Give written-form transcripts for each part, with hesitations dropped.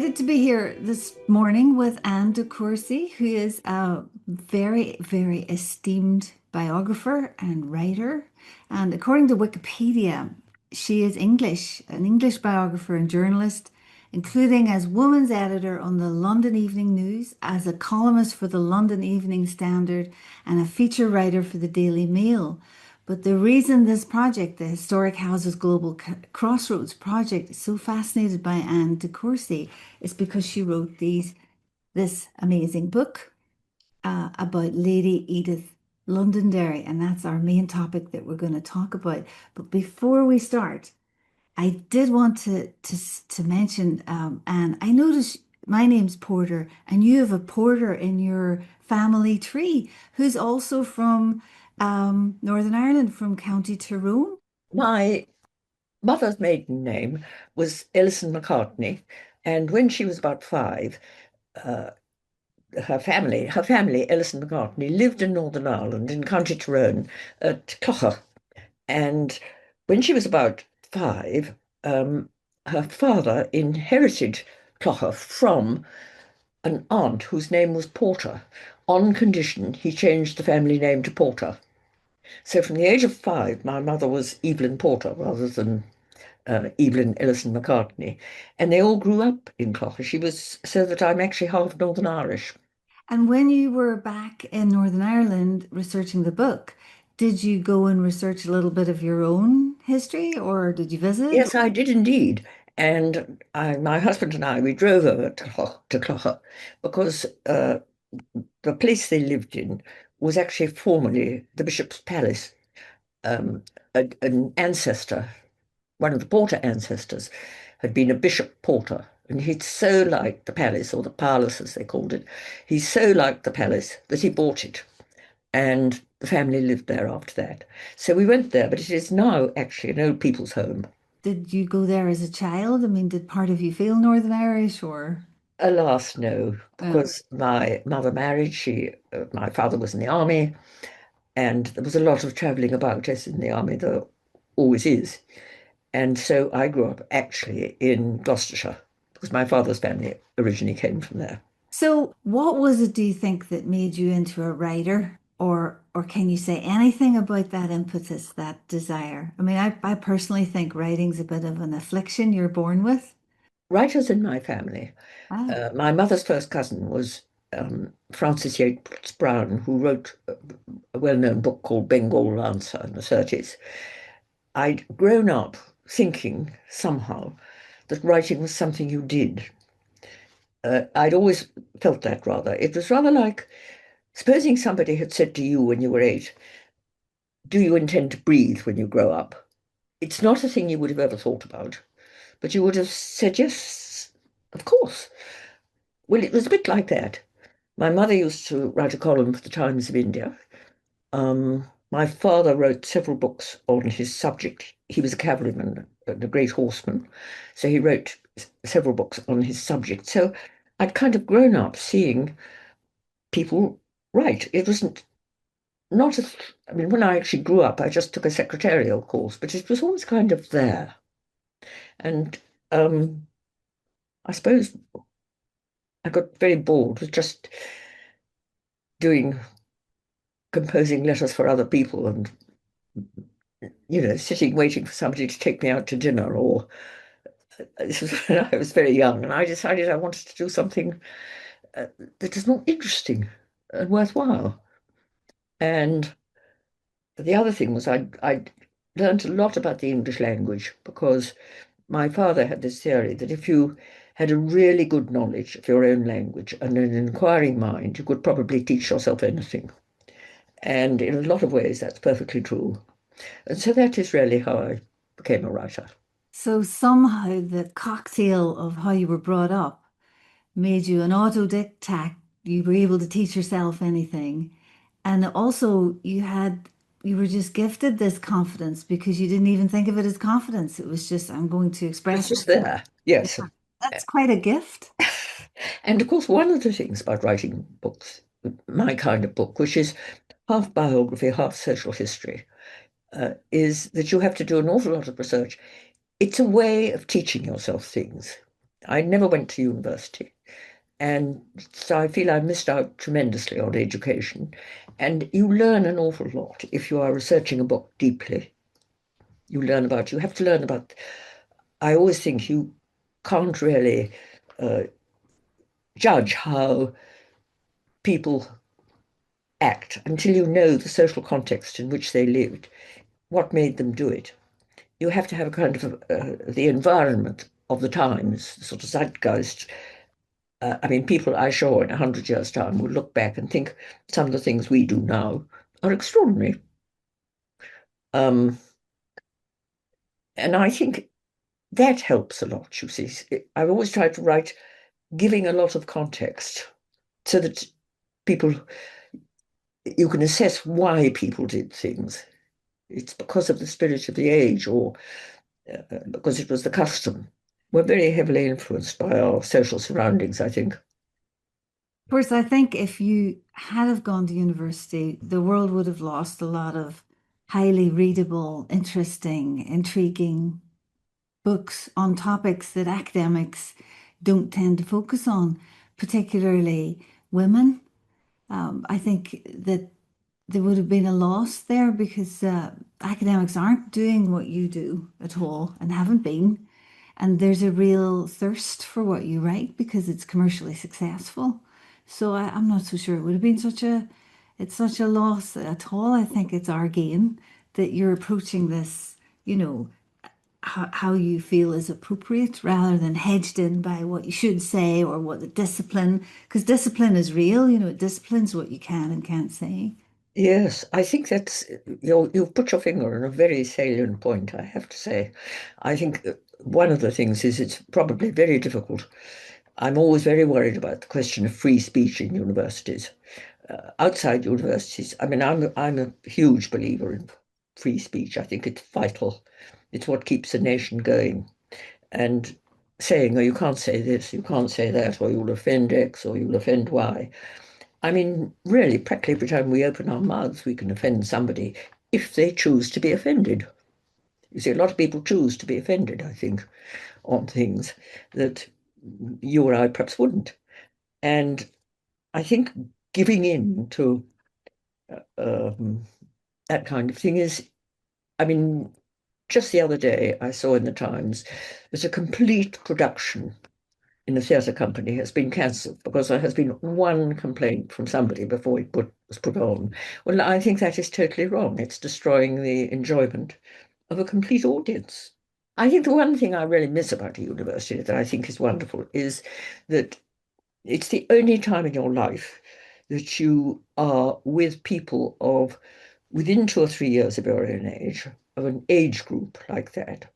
delighted to be here this morning with Anne De Courcy, who is a very, very esteemed biographer and writer. And according to Wikipedia, she is English, an English biographer and journalist, including as woman's editor on the London Evening News, as a columnist for the London Evening Standard, and a feature writer for the Daily Mail. But the reason this project, the Historic Houses Global Crossroads project, is so fascinated by Anne De Courcy is because she wrote this amazing book about Lady Edith Londonderry, and that's our main topic that we're going to talk about. But before we start, I did want to mention, Anne, I noticed my name's Porter, and you have a Porter in your family tree who's also from Northern Ireland, from County Tyrone. My mother's maiden name was Ellison McCartney, and when she was about 5, uh, her family, Ellison McCartney, lived in Northern Ireland in County Tyrone at Clogher. And when she was about 5, her father inherited Clogher from an aunt whose name was Porter, on condition he changed the family name to Porter. So from the age of 5, my mother was Evelyn Porter rather than Evelyn Ellison McCartney, and they all grew up in Clogher. She was so that I'm actually half Northern Irish. And when you were back in Northern Ireland researching the book, did you go and research a little bit of your own history, or did you visit? Yes, I did indeed. And my husband and I, we drove over to Clogher because the place they lived in was actually formerly the Bishop's Palace. An ancestor, one of the Porter ancestors, had been a Bishop Porter, and he'd so liked the palace, or the palace as they called it. He so liked the palace that he bought it, and the family lived there after that. So we went there, but it is now actually an old people's home. Did you go there as a child? I mean, did part of you feel Northern Irish or? Alas, no, Oh. because my mother married. My father was in the army, and there was a lot of travelling about, as in the army there always is. And so I grew up actually in Gloucestershire because my father's family originally came from there. So, what was it, do you think, that made you into a writer? Or can you say anything about that impetus, that desire? I mean, I personally think writing's a bit of an affliction you're born with. Writers in my family. Ah. My mother's first cousin was Francis Yates Brown, who wrote a well-known book called Bengal Lancer in the 30s. I'd grown up thinking somehow that writing was something you did. I'd always felt that rather. It was rather like supposing somebody had said to you when you were 8, do you intend to breathe when you grow up? It's not a thing you would have ever thought about, but you would have said, yes, of course. Well, it was a bit like that. My mother used to write a column for the Times of India. My father wrote several books on his subject. He was a cavalryman and a great horseman, so he wrote several books on his subject. So I'd kind of grown up seeing people write. It wasn't not as, I mean, when I actually grew up, I just took a secretarial course, but it was always kind of there. And um, I suppose I got very bored with just doing composing letters for other people and sitting waiting for somebody to take me out to dinner. Or this was when I was very young, and I decided I wanted to do something that is more interesting and worthwhile. And the other thing was I learned a lot about the English language because my father had this theory that if you had a really good knowledge of your own language and an inquiring mind, you could probably teach yourself anything. And in a lot of ways, that's perfectly true. And so that is really how I became a writer. So somehow the cocktail of how you were brought up made you an autodidact. You were able to teach yourself anything. And also you were just gifted this confidence because you didn't even think of it as confidence. It was just, I'm going to It's express just myself. there, yes. Yeah. That's quite a gift. And of course, one of the things about writing books, my kind of book, which is half biography, half social history, is that you have to do an awful lot of research. It's a way of teaching yourself things. I never went to university. And so I feel I missed out tremendously on education. And you learn an awful lot if you are researching a book deeply. You have to learn about, I always think you can't really uh, judge how people act until you know the social context in which they lived, what made them do it. You have to have a kind of the environment of the times, the sort of zeitgeist. I mean, people I sure in 100 years' time will look back and think some of the things we do now are extraordinary. Um, and I think that helps a lot, you see. I've always tried to write giving a lot of context so that people, you can assess why people did things. It's because of the spirit of the age or because it was the custom. We're very heavily influenced by our social surroundings, I think. Of course, I think if you had have gone to university, the world would have lost a lot of highly readable, interesting, intriguing books on topics that academics don't tend to focus on, particularly women. I think that there would have been a loss there because academics aren't doing what you do at all and haven't been. And there's a real thirst for what you write because it's commercially successful. So I'm not so sure it would have been it's such a loss at all. I think it's our gain that you're approaching this, you know, how you feel is appropriate rather than hedged in by what you should say or what the discipline, because discipline is real, it disciplines what you can and can't say. Yes, I think you've put your finger on a very salient point, I have to say. I think one of the things is it's probably very difficult. I'm always very worried about the question of free speech in universities. Outside universities, I mean, I'm a huge believer in free speech. I think it's vital. It's what keeps a nation going. And saying, oh, you can't say this, you can't say that, or you'll offend X, or you'll offend Y. I mean, really, practically every time we open our mouths, we can offend somebody if they choose to be offended. You see, a lot of people choose to be offended, I think, on things that you or I perhaps wouldn't. And I think giving in to um, that kind of thing is, I mean, just the other day I saw in the Times there's a complete production in a theatre company has been cancelled because there has been one complaint from somebody before was put on. Well, I think that is totally wrong. It's destroying the enjoyment of a complete audience. I think the one thing I really miss about a university that I think is wonderful is that it's the only time in your life that you are with people of within 2 or 3 years of your own age, of an age group like that,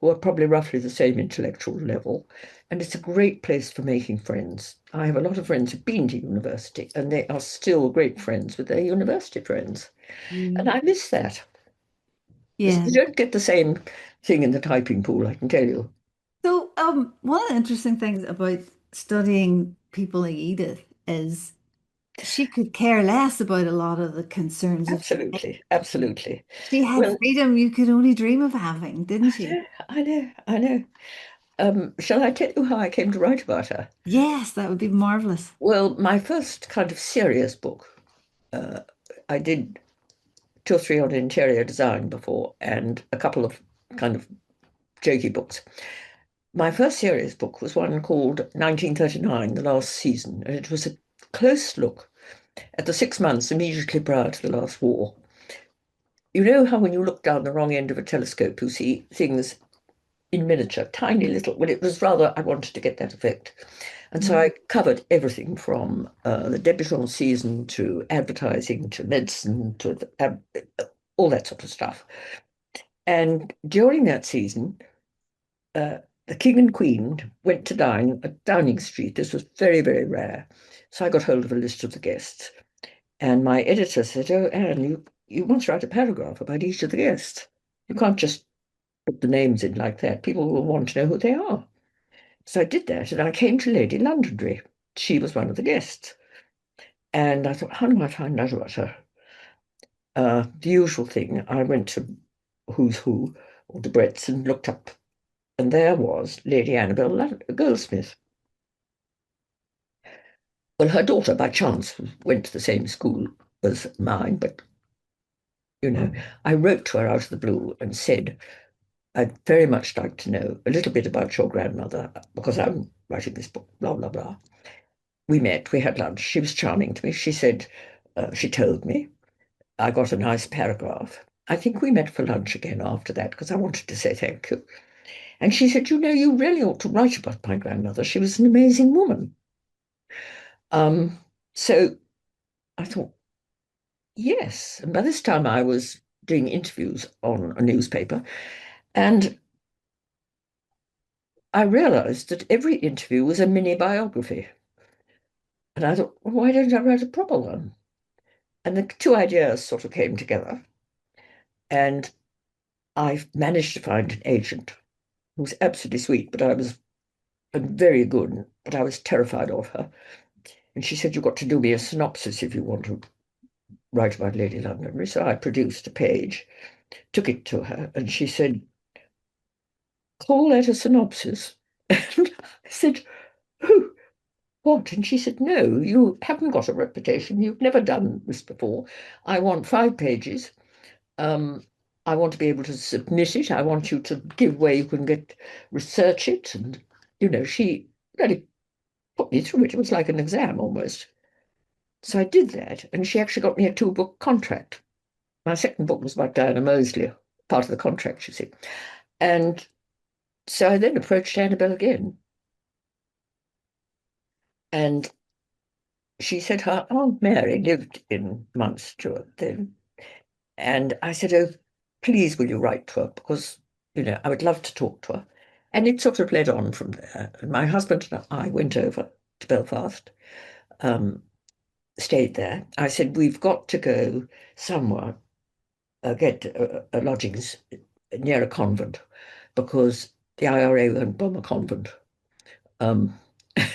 who are probably roughly the same intellectual level. And it's a great place for making friends. I have a lot of friends who've been to university and they are still great friends with their university friends. And Mm. I miss that. Yeah. You don't get the same thing in the typing pool, I can tell you. So, one of the interesting things about studying people like Edith is she could care less about a lot of the concerns of today. Absolutely, absolutely. She had Well, freedom you could only dream of having, didn't I she? know, I know, I know. Shall I tell you how I came to write about her? Yes, that would be marvelous. Well, my first kind of serious book, uh, I did 2 or 3 on interior design before and a couple of kind of jokey books. My first serious book was one called 1939, The Last Season, and it was a close look at the 6 months immediately prior to the last war. You know how when you look down the wrong end of a telescope, you see things in miniature, tiny little. Well, it was rather, I wanted to get that effect. And so Mm. I covered everything from the debutante season to advertising to medicine to all that sort of stuff. And during that season, the King and Queen went to dine at Downing Street. This was very, very rare. So I got hold of a list of the guests. And my editor said, oh, Anne, you must write a paragraph about each of the guests. You can't just put the names in like that. People will want to know who they are. So I did that, and I came to Lady Londonderry. She was one of the guests. And I thought, how do I find out about her? The usual thing. I went to Who's Who or the Brits and looked up and there was Lady Goldsmith. Well, her daughter, by chance, went to the same school as mine, but you know, I wrote to her out of the blue and said, I'd very much like to know a little bit about your grandmother because I'm writing this book, blah, blah, blah. We met, we had lunch. She was charming to me. She said, she told me, I got a nice paragraph. I think we met for lunch again after that because I wanted to say thank you. And she said, you know, you really ought to write about my grandmother. She was an amazing woman. Um, so I thought, yes. And by this time I was doing interviews on a newspaper. And I realized that every interview was a mini biography. And I thought, well, why don't I write a proper one? And the two ideas sort of came together. And I managed to find an agent who was absolutely sweet, but I was very good, but I was terrified of her. And she said, you've got to do me a synopsis if you want to write about Lady Londonderry. So I produced a page, took it to her, and she said, call that a synopsis? And I said, oh, what? And she said, no, you haven't got a reputation. You've never done this before. I want 5 pages. Um, I want to be able to submit it. I want you to give where you can research it. And, she really put me through it. It was like an exam almost. So I did that. And she actually got me a 2-book contract. My second book was about Diana Moseley, part of the contract, you see. And so I then approached Annabel again. And she said her Aunt Mary lived in Mount Stuart then. And I said, oh, please will you write to her? Because, I would love to talk to her. And it sort of led on from there. And my husband and I went over to Belfast, um, stayed there. I said, we've got to go somewhere, get lodgings near a convent because the IRA won't bomb a convent. Um,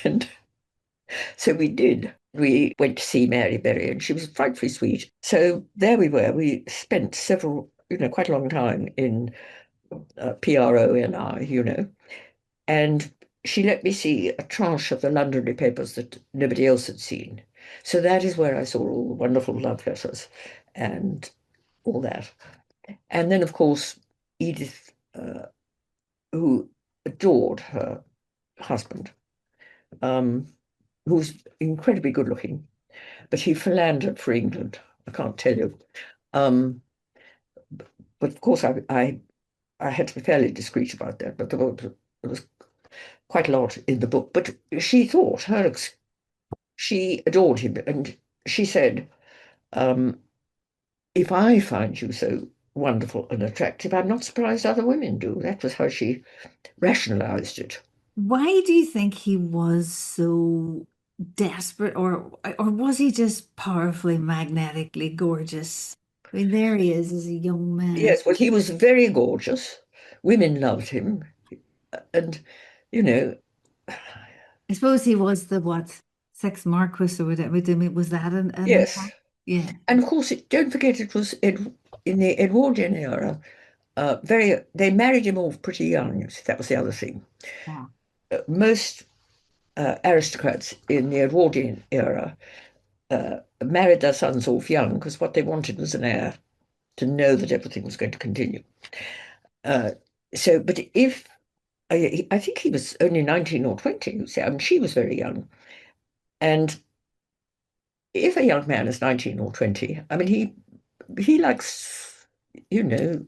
and so we did. We went to see Mary Berry, and she was frightfully sweet. So there we were. We spent several, quite a long time in PRONI, and she let me see a tranche of the Londonderry papers that nobody else had seen. So that is where I saw all the wonderful love letters and all that. And then, of course, Edith, who adored her husband, um, who was incredibly good looking, but he philandered for England. I can't tell you. Um, but of course, I had to be fairly discreet about that, but there was quite a lot in the book. But she thought she adored him, and she said, um, "If I find you so wonderful and attractive, I'm not surprised other women do." That was how she rationalized it. Why do you think he was so desperate, or was he just powerfully, magnetically gorgeous? I mean, there he is as a young man. Yes, well, he was very gorgeous. Women loved him, and you know, I suppose he was the what, sex marquis or whatever. I mean, was that an yes, impact? Yeah. and of course, don't forget it was in the Edwardian era. They married him off pretty young. You see, that was the other thing. Yeah. Most aristocrats in the Edwardian era married their sons off young because what they wanted was an heir to know that everything was going to continue. Uh, but if I think he was only 19 or 20, you see, I mean, she was very young. And if a young man is 19 or 20, I mean, he likes, you know,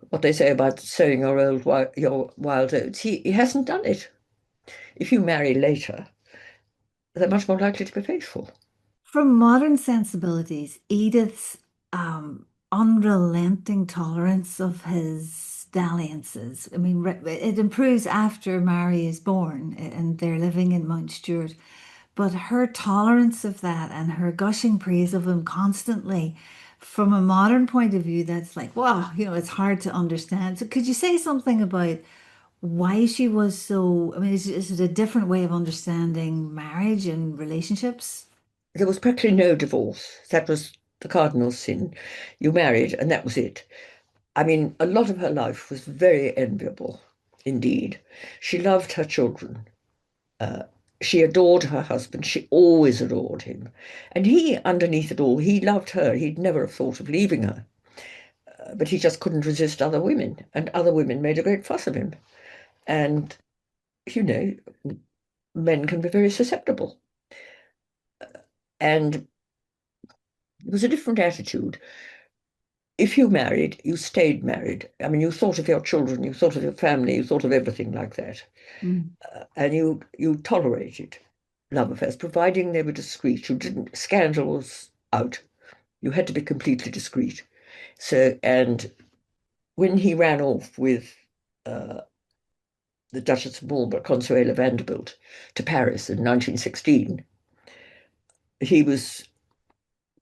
what they say about sowing your wild oats. He hasn't done it. If you marry later, they're much more likely to be faithful. From modern sensibilities, Edith's unrelenting tolerance of his dalliances. I mean, it improves after Mary is born and they're living in Mount Stuart. But her tolerance of that and her gushing praise of him constantly, from a modern point of view, that's like, wow, it's hard to understand. So could you say something about why she was so, I mean, is it a different way of understanding marriage and relationships? There was practically no divorce. That was the cardinal sin. You married, and that was it. I mean, a lot of her life was very enviable. indeed. She loved her children. Uh, she adored her husband. She always adored him. And he, underneath it all, he loved her. He'd never have thought of leaving her. But he just couldn't resist other women. And other women made a great fuss of him. And, you know, men can be very susceptible. And it was a different attitude. If you married, you stayed married. I mean, you thought of your children, you thought of your family, you thought of everything like that. Mm. And you tolerated love affairs, providing they were discreet. You didn't, scandal was out. You had to be completely discreet. So, and when he ran off with uh, the Duchess of Marlborough, Consuelo Vanderbilt, to Paris in 1916, he was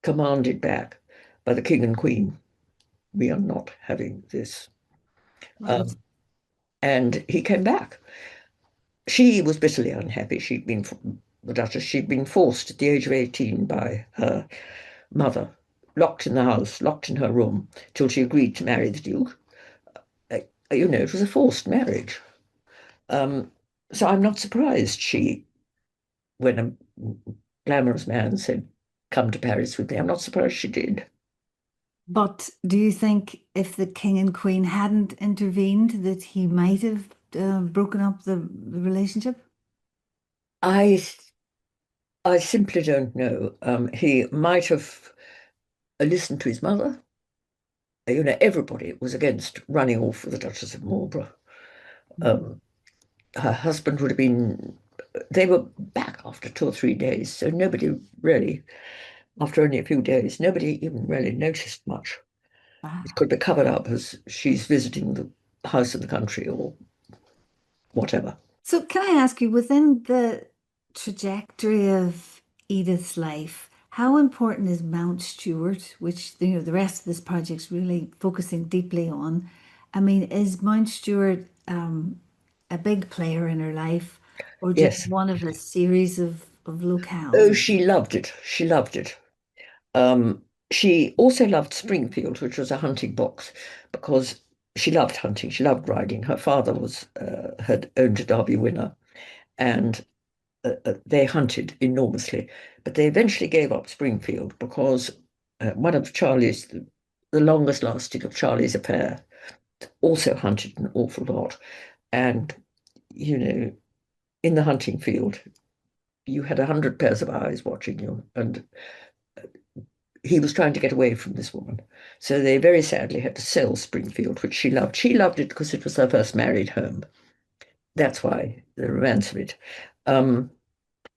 commanded back by the King and Queen. We are not having this. Right. Um, and he came back. She was bitterly unhappy. The Duchess, she'd been forced at the age of 18 by her mother, locked in the house, locked in her room, till she agreed to marry the Duke. Uh, it was a forced marriage. Um, so I'm not surprised when a glamorous man said, "Come to Paris with me," I'm not surprised she did. But do you think if the king and queen hadn't intervened, that he might have broken up the relationship? I I simply don't know. He might have listened to his mother. Everybody was against running off with the Duchess of Marlborough. Um, Her husband would have been, they were back after 2 or 3 days, so nobody really, after only a few days, nobody even really noticed much. It Wow. could be covered up as she's visiting the house in the country or whatever. So can I ask you, within the trajectory of Edith's life, how important is Mount Stewart, which the rest of this project's really focusing deeply on? I mean, is Mount Stewart a big player in her life, or just Yes. one of a series of locales? Oh, she loved it. She loved it. She also loved Springfield, which was a hunting box, because she loved hunting. She loved riding. Her father had owned a Derby winner, and they hunted enormously. But they eventually gave up Springfield because one of the longest lasting of Charlie's affair, also hunted an awful lot. And, you know, in the hunting field, you had 100 pairs of eyes watching you, and he was trying to get away from this woman. So they very sadly had to sell Springfield, which she loved. She loved it because it was her first married home. That's why the romance of it. Um,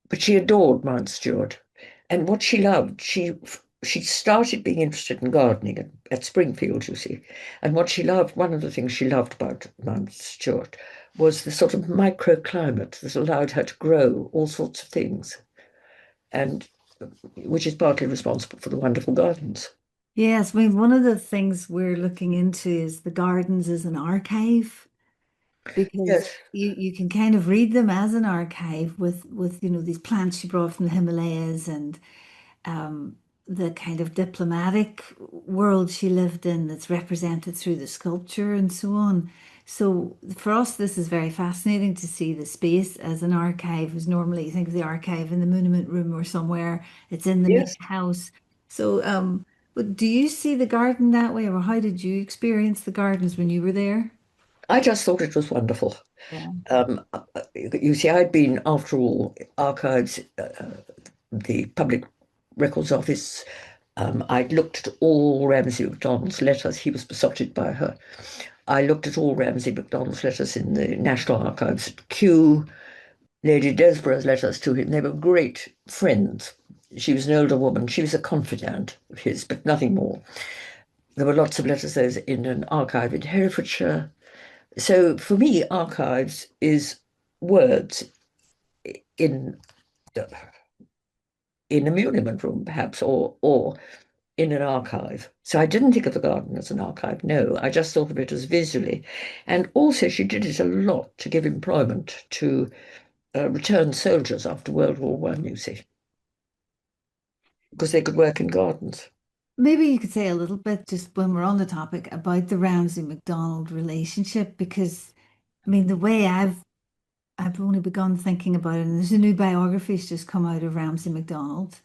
but she adored Mount Stewart. And what she loved, she started being interested in gardening at Springfield, you see. And what she loved, one of the things she loved about Mount Stewart was the sort of microclimate that allowed her to grow all sorts of things, and which is partly responsible for the wonderful gardens. Yes, I mean, one of the things we're looking into is the gardens as an archive, because Yes, you can kind of read them as an archive with these plants she brought from the Himalayas and um, the kind of diplomatic world she lived in that's represented through the sculpture and so on. So for us, this is very fascinating to see the space as an archive. As normally you think of the archive in the Monument Room or somewhere, it's in the main yes. house. So, but do you see the garden that way, or how did you experience the gardens when you were there? I just thought it was wonderful. Yeah. You see, I'd been, after all, archives, the Public Records Office. I'd looked at all Ramsay MacDonald's letters. He was besotted by her. I looked at all Ramsay MacDonald's letters in the National Archives at Kew, Lady Desborough's letters to him. They were great friends. She was an older woman. She was a confidant of his, but nothing more. There were lots of letters. There's in an archive in Herefordshire. So for me, archives is words in in a monument room, perhaps, or in an archive. So I didn't think of the garden as an archive. No, I just thought of it as visually. And also, she did it a lot to give employment to returned soldiers after World War One, you see, because they could work in gardens. Maybe you could say a little bit, just when we're on the topic, about the Ramsay MacDonald relationship, because I mean, the way I've only begun thinking about it, and there's a new biography's just come out of Ramsay MacDonald.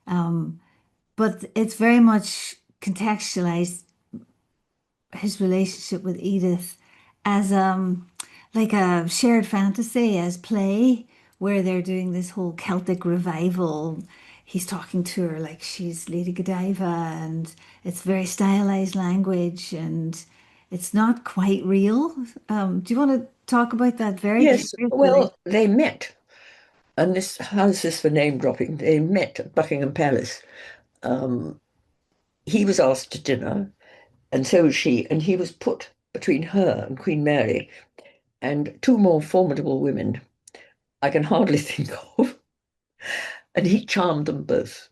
Um, but it's very much contextualized his relationship with Edith as like a shared fantasy, as play, where they're doing this whole Celtic revival. He's talking to her like she's Lady Godiva, and it's very stylized language, and it's not quite real. Do you want to talk about that very Yes, curious well, relationship? they met, and this how's this for name dropping? They met at Buckingham Palace. Um, he was asked to dinner, and so was she, and he was put between her and Queen Mary and two more formidable women I can hardly think of, and he charmed them both.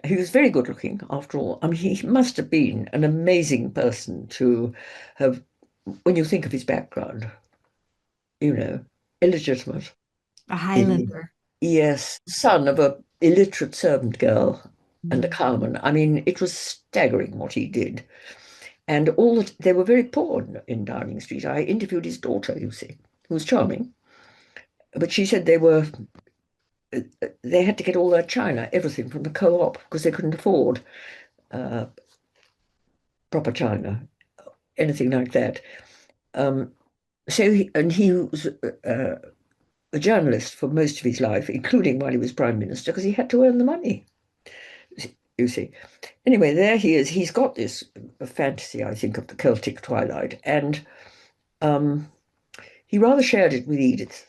He was very good looking, after all. I mean, he must have been an amazing person to have, when you think of his background, you know, illegitimate. A The, Highlander. yes, son of a illiterate servant girl and a Mm. cowman. I mean, it was staggering what he did. And all that they were very poor in Downing Street. I interviewed his daughter, you see, who was charming, but she said they had to get all their china, everything from the co-op because they couldn't afford uh, proper china, anything like that. Um, and he was a journalist for most of his life, including while he was prime minister, because he had to earn the money. You see. Anyway, there he is. He's got this fantasy, I think, of the Celtic twilight, and um, he rather shared it with Edith.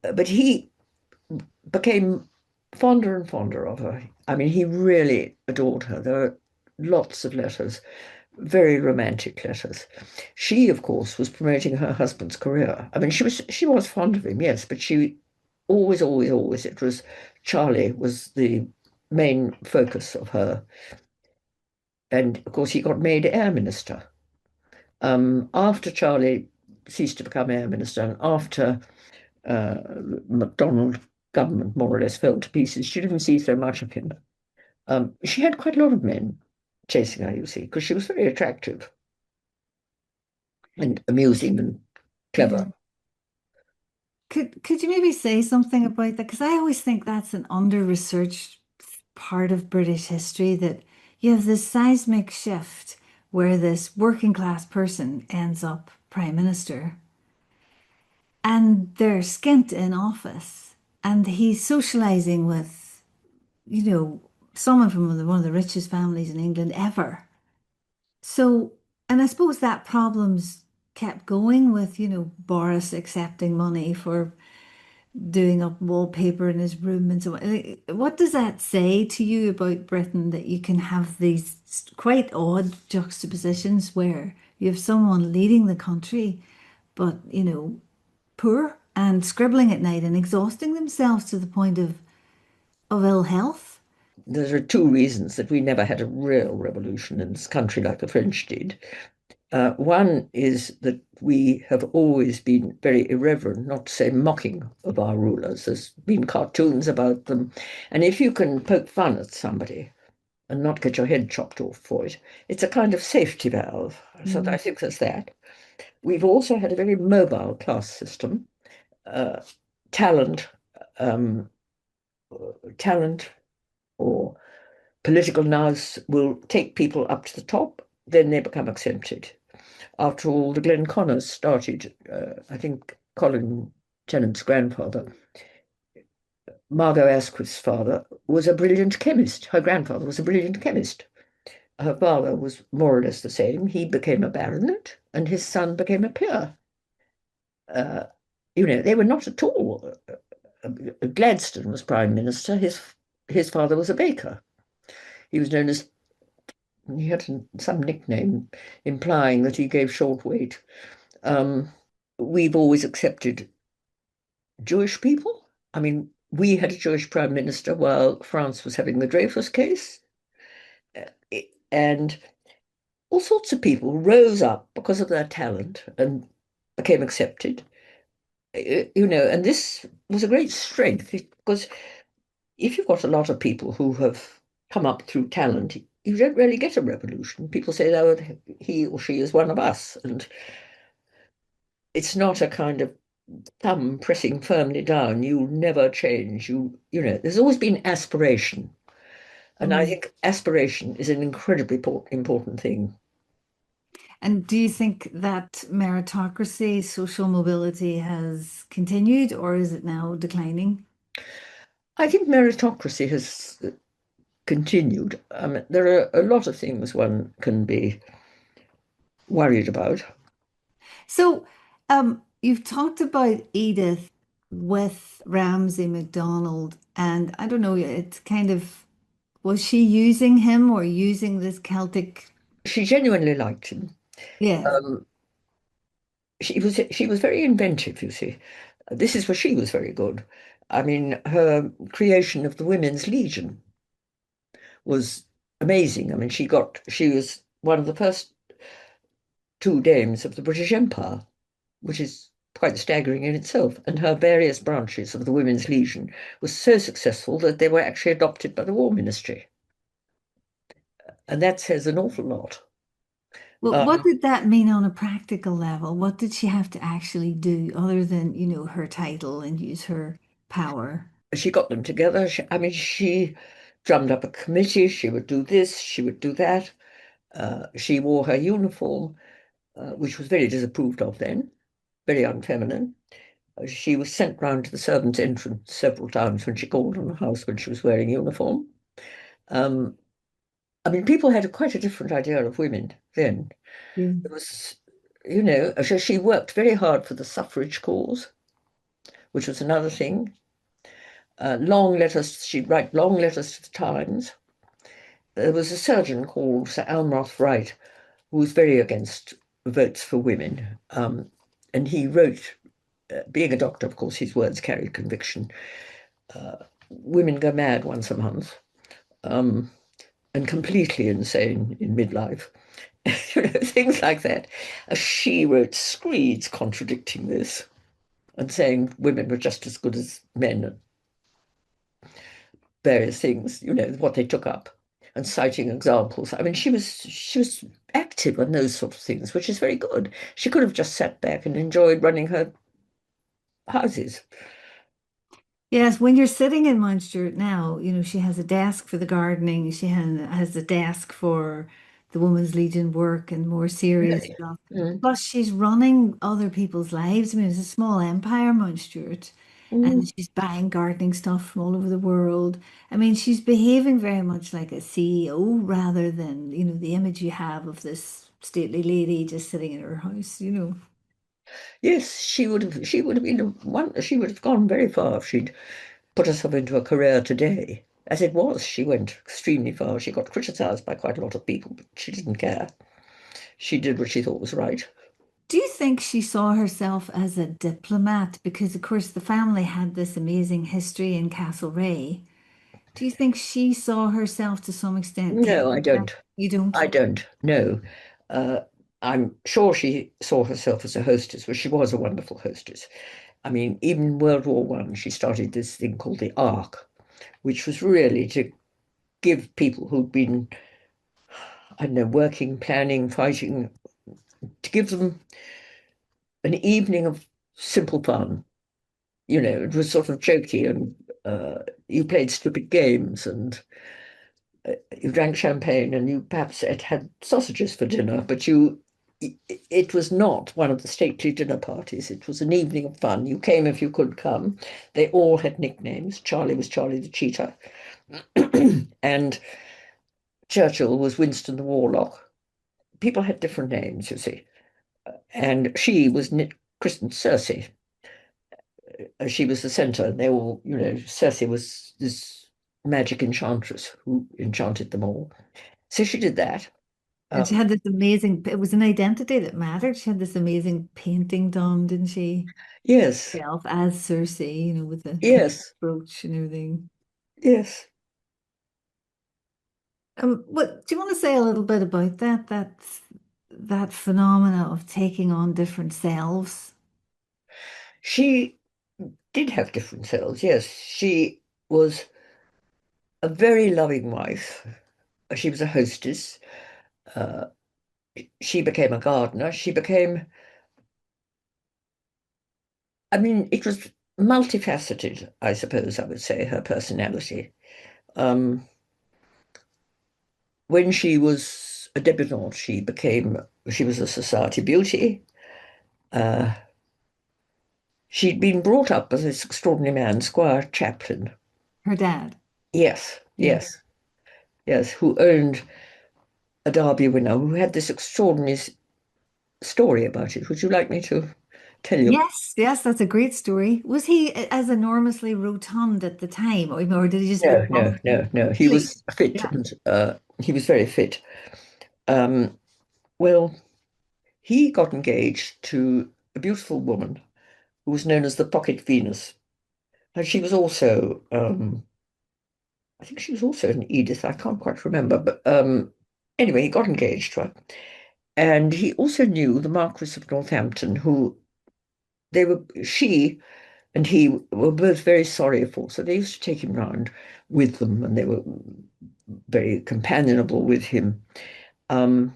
But he became fonder and fonder of her. I mean, he really adored her. There are lots of letters, very romantic letters. She, of course, was promoting her husband's career. I mean, she was fond of him, yes, but she always, always, always, it was Charlie was the main focus of her. And of course, he got made air minister. After Charlie ceased to become air minister and after uh, MacDonald government more or less fell to pieces, she didn't see so much of him. She had quite a lot of men chasing her, you see, because she was very attractive and amusing and Yeah. clever. Could you maybe say something about that? Because I always think that's an under-researched part of British history that you have this seismic shift where this working class person ends up prime minister and they're skint in office and he's socializing with, you know, someone from one of the richest families in England ever. So, and I suppose that problem's kept going with, Boris accepting money for doing up wallpaper in his room and so on. What does that say to you about Britain that you can have these quite odd juxtapositions where you have someone leading the country, but, poor and scribbling at night and exhausting themselves to the point of ill health? There are two reasons that we never had a real revolution in this country like the French did. One is that we have always been very irreverent, not to say mocking of our rulers. There's been cartoons about them. And if you can poke fun at somebody and not get your head chopped off for it, it's a kind of safety valve. So I Mm. think there's that. We've also had a very mobile class system. Uh, talent, um, talent or political nous will take people up to the top, then they become accepted. After all, the Glenconners started, I think Colin Tennant's grandfather, Margot Asquith's father, was a brilliant chemist. Her grandfather was a brilliant chemist. Her father was more or less the same. He became a baronet, and his son became a peer. Uh, they were not at all. Gladstone was prime minister. His father was a baker. He was known as he had some nickname implying that he gave short weight. Um, we've always accepted Jewish people. I mean, we had a Jewish prime minister while France was having the Dreyfus case. And all sorts of people rose up because of their talent and became accepted. And this was a great strength because if you've got a lot of people who have come up through talent, you don't really get a revolution. People say, oh, he or she is one of us. And it's not a kind of thumb pressing firmly down. You'll never change. There's always been aspiration. And I Mm. think aspiration is an incredibly important thing. And do you think that meritocracy, social mobility has continued or is it now declining? I think meritocracy has continued. There are a lot of things one can be worried about. So, you've talked about Edith with Ramsay MacDonald, and I don't know, it's kind of, was she using him or using this Celtic? She genuinely liked him. Yes. Um, she was very inventive, you see. This is where she was very good. I mean, her creation of the Women's Legion was amazing. I mean, she was one of the first two dames of the British Empire, which is quite staggering in itself. And her various branches of the Women's Legion were so successful that they were actually adopted by the War Ministry. And that says an awful lot. Well, what Um, did that mean on a practical level? What did she have to actually do other than, her title and use her power? she got them together. I mean, she drummed up a committee. She would do this, she would do that. She wore her uniform, which was very disapproved of then, very unfeminine. She was sent round to the servants' entrance several times when she called on the house when she was wearing uniform. Um, I mean, people had quite a different idea of women then. Yeah. It was, so she worked very hard for the suffrage cause, which was another thing. Long letters, she'd write long letters to the Times. There was a surgeon called Sir Almroth Wright who was very against votes for women. And he wrote, being a doctor, of course, his words carried conviction. Uh, Women go mad once a month, um, and completely insane in midlife. Things like that. She wrote screeds contradicting this and saying women were just as good as men at various things, what they took up, and citing examples. I mean, she was active on those sort of things, which is very good. She could have just sat back and enjoyed running her houses. Yes, when you're sitting in Mount Stewart now, she has a desk for the gardening, she has a desk for the Women's Legion work and more serious Really. stuff. Mm. Plus, she's running other people's lives. I mean, it's a small empire, Mount Stewart, and Mm. she's buying gardening stuff from all over the world. I mean, she's behaving very much like a CEO rather than, the image you have of this stately lady just sitting in her house. Yes, she would have been one. She would have gone very far if she'd put herself into a career today. As it was, she went extremely far. She got criticized by quite a lot of people, but she didn't care. She did what she thought was right. Do you think she saw herself as a diplomat? Because, of course, the family had this amazing history in Castlereagh. Do you think she saw herself to some extent No, I taking that? don't. You don't? I don't know. Uh, I'm sure she saw herself as a hostess, but she was a wonderful hostess. I mean, even in World War One, she started this thing called the Ark, which was really to give people who'd been, I don't know, working, planning, fighting, to give them an evening of simple fun. It was sort of jokey, and you played stupid games, and you drank champagne, and you perhaps had sausages for dinner, but it was not one of the stately dinner parties. It was an evening of fun. You came if you could come. They all had nicknames. Charlie was Charlie the Cheetah, and Churchill was Winston the Warlock. People had different names, you see. And she was christened Circe. She was the center. And they all, Circe was this magic enchantress who enchanted them all. So she did that. And she Um, had this amazing, it was an identity that mattered. She had this amazing painting done, didn't she? yes, Self as Circe, with the kind of yes, brooch and everything. yes. What do you want to say a little bit about that phenomena of taking on different selves? She did have different selves. Yes, she was a very loving wife. She was a hostess. Uh, she became a gardener. She became I mean, it was multifaceted, I suppose I would say, her personality. Um, when she was a debutante, she was a society beauty. Uh, she'd been brought up by this extraordinary man, Squire Chaplin. Her dad. Yes, Yeah. yes, yes, who owned a Derby winner who had this extraordinary story about it. Would you like me to tell you? Yes, yes, that's a great story. Was he as enormously rotund at the time, or did he just look No, no, healthy? no, no. He Really? was fit Yeah. and he was very fit. Um, well, he got engaged to a beautiful woman who was known as the Pocket Venus. And she was also, I think she was also an Edith, I can't quite remember, but anyway, he got engaged to her. And he also knew the Marquis of Northampton, who she and he were both very sorry for. So they used to take him round with them, and they were very companionable with him. Um,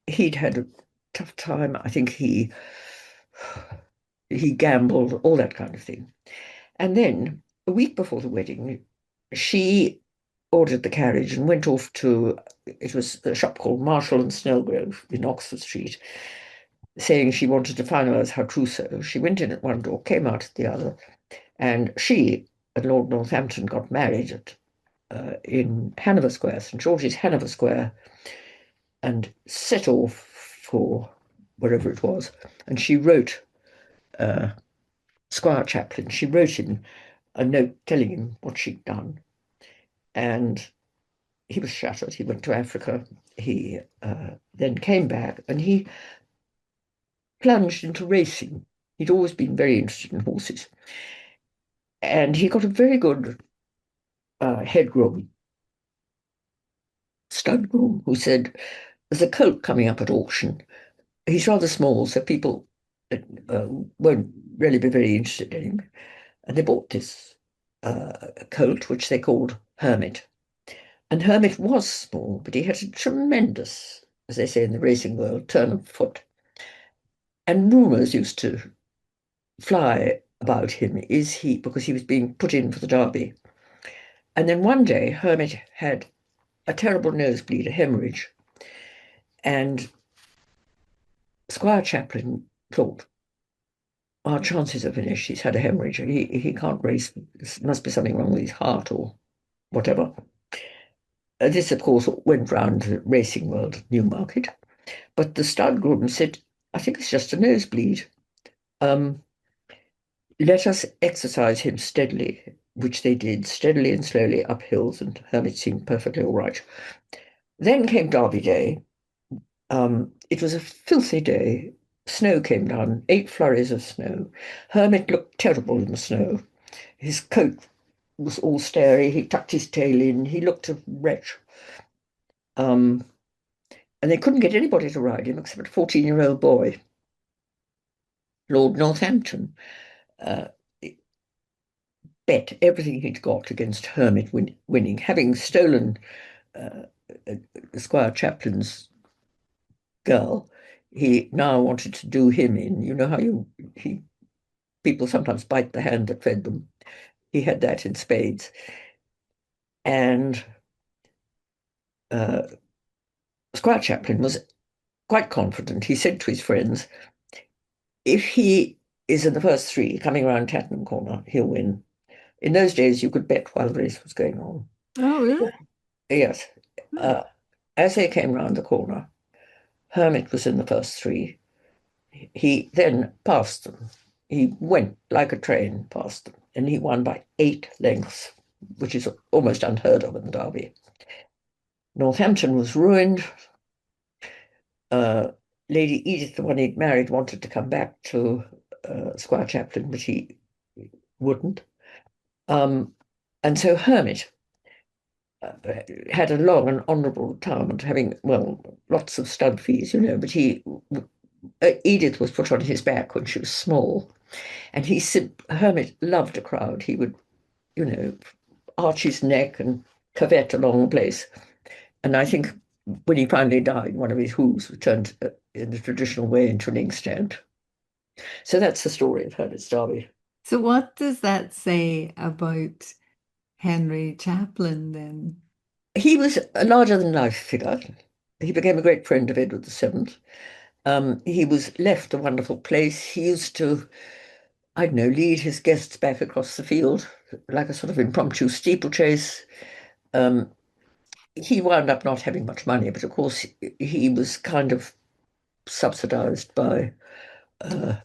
he'd had a tough time. I think he gambled, all that kind of thing. And then a week before the wedding, she ordered the carriage and went off to, it was a shop called Marshall and Snellgrove in Oxford Street, saying she wanted to finalise her trousseau. She went in at one door, came out at the other, and she and Lord Northampton got married in Hanover Square, St George's Hanover Square, and set off for wherever it was. And she wrote uh, Squire Chaplin, she wrote him a note telling him what she'd done. And he was shattered. He went to Africa. He then came back and he plunged into racing. He'd always been very interested in horses. And he got a very good head groom, stud groom, who said, there's a colt coming up at auction. He's rather small, so people uh, won't really be very interested in him. And they bought this colt, which they called Hermit. And Hermit was small, but he had a tremendous, as they say in the racing world, turn of foot. And rumours used to fly about him, because he was being put in for the Derby. And then one day, Hermit had a terrible nosebleed, a hemorrhage, and Squire Chaplin thought, our chances are finished. He's had a hemorrhage. He can't race. There must be something wrong with his heart or whatever. This, of course, went round the racing world, Newmarket. But the stud groom said, I think it's just a nosebleed. Um, let us exercise him steadily, which they did, steadily and slowly up hills, and Hermit seemed perfectly all right. Then came Derby Day. It was a filthy day. Snow came down, 8 flurries of snow. Hermit looked terrible in the snow. His coat was all starey. He tucked his tail in. He looked a wretch. Um, and they couldn't get anybody to ride him except a 14-year-old boy, Lord Northampton. Uh, bet everything he'd got against Hermit winning, having stolen uh, uh, Squire Chaplin's girl. He now wanted to do him in. You know how people sometimes bite the hand that fed them. He had that in spades, and uh, Squire Chaplin was quite confident. He said to his friends, "If he is in the first three coming around Tattenham Corner, he'll win." In those days, you could bet while the race was going on. Oh, really? Yes. Hmm. Uh, as they came round the corner, Hermit was in the first three. He then passed them. He went like a train past them, and he won by 8 lengths, which is almost unheard of in the Derby. Northampton was ruined. Uh, Lady Edith, the one he'd married, wanted to come back to Squire Chaplin, but he wouldn't. Um, and so Hermit uh, had a long and honourable retirement, having, well, lots of stud fees, but Edith was put on his back when she was small, and Hermit loved a crowd. He would, you know, arch his neck and curvet along the place. And I think when he finally died, one of his hooves was turned in the traditional way into an inkstand. So that's the story of Ernest Darby. So what does that say about Henry Chaplin then? He was a larger than life figure. He became a great friend of Edward VII. He was left a wonderful place. He used to, I don't know, lead his guests back across the field like a sort of impromptu steeplechase. Um, he wound up not having much money, but of course he was kind of subsidized by uh,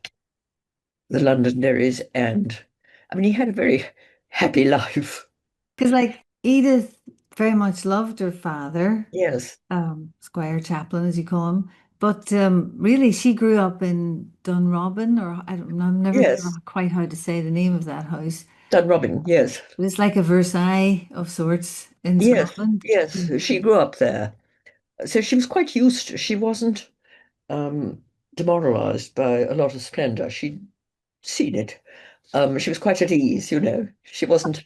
the Londonderrys, and I mean he had a very happy life. Because like Edith very much loved her father, Yes, Squire Chaplin, as you call him. But really, she grew up in Dunrobin, or I don't know, I'm never yes, sure quite how to say the name of that house. done robbing. Yes, It was like a Versailles of sorts in yes, Scotland. yes. She grew up there, so she was quite used to. She wasn't demoralized by a lot of splendor. She'd seen it. She was quite at ease, you know. She wasn't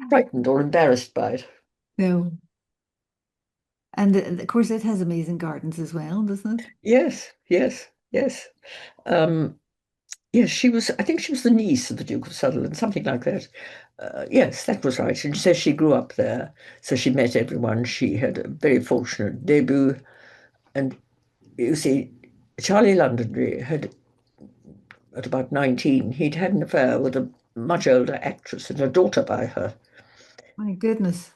frightened or embarrassed by it. No. And of course, it has amazing gardens as well, doesn't it? Yes, yes, yes. Um, yes, she was, I think she was the niece of the Duke of Sutherland, something like that. Yes, that was right. And she says she grew up there, so she met everyone. She had a very fortunate debut. And you see, Charlie Londonderry had, at about 19, he'd had an affair with a much older actress and a daughter by her. My goodness.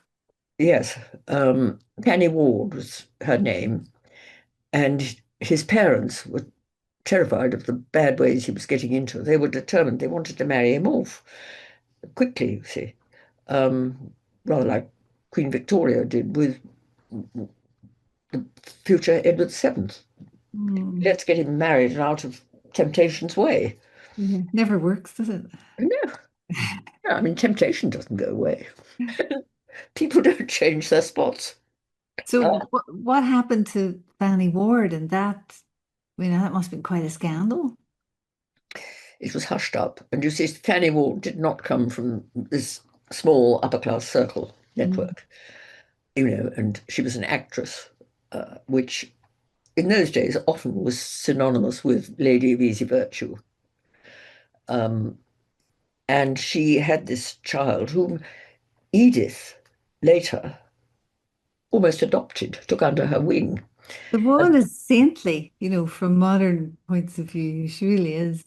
Yes, Fanny Ward was her name. And his parents were terrified of the bad ways he was getting into. They were determined, they wanted to marry him off quickly, you see, rather like Queen Victoria did with the future Edward VII. Hmm. Let's get him married and out of temptation's way. Yeah. Never works, does it? No, no, I mean, temptation doesn't go away. People don't change their spots. So Uh, what happened to Fanny Ward and that? I mean, that must have been quite a scandal. it was hushed up. And you see, Fanny Ward did not come from this small upper class circle Mm. network, you know, and she was an actress, which in those days often was synonymous with Lady of Easy Virtue. Um, and she had this child whom Edith later almost adopted, took under her wing. The woman And is saintly, from modern points of view. She really is.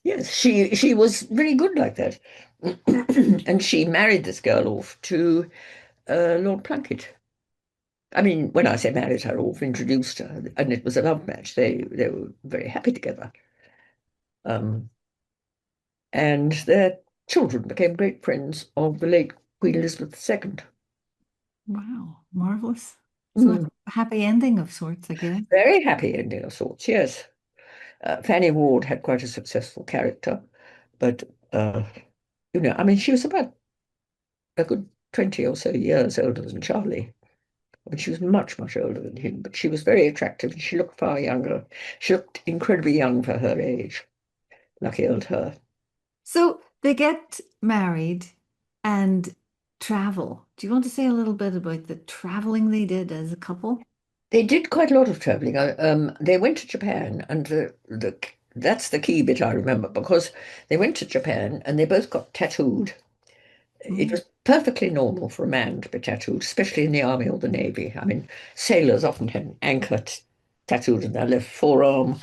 yes, she was really good like that. And she married this girl off to Lord Plunket. I mean, when I say married her off, introduced her, and it was a love match. They were very happy together. Um, and their children became great friends of the late Queen Elizabeth II. Wow, marvelous. So it's Mm. a happy ending of sorts, I guess. Very happy ending of sorts, yes. Fanny Ward had quite a successful character, but I mean, she was about a good 20 or so years older than Charlie. I mean, she was much, much older than him, but she was very attractive and she looked far younger. She looked incredibly young for her age. Lucky old her. So they get married and travel. Do you want to say a little bit about the traveling they did as a couple? They did quite a lot of traveling. They went to Japan, and that's the key bit I remember because they went to Japan and they both got tattooed. It Mm. was perfectly normal for a man to be tattooed, especially in the army or the navy. I mean, sailors often had an anchor tattooed in their left forearm.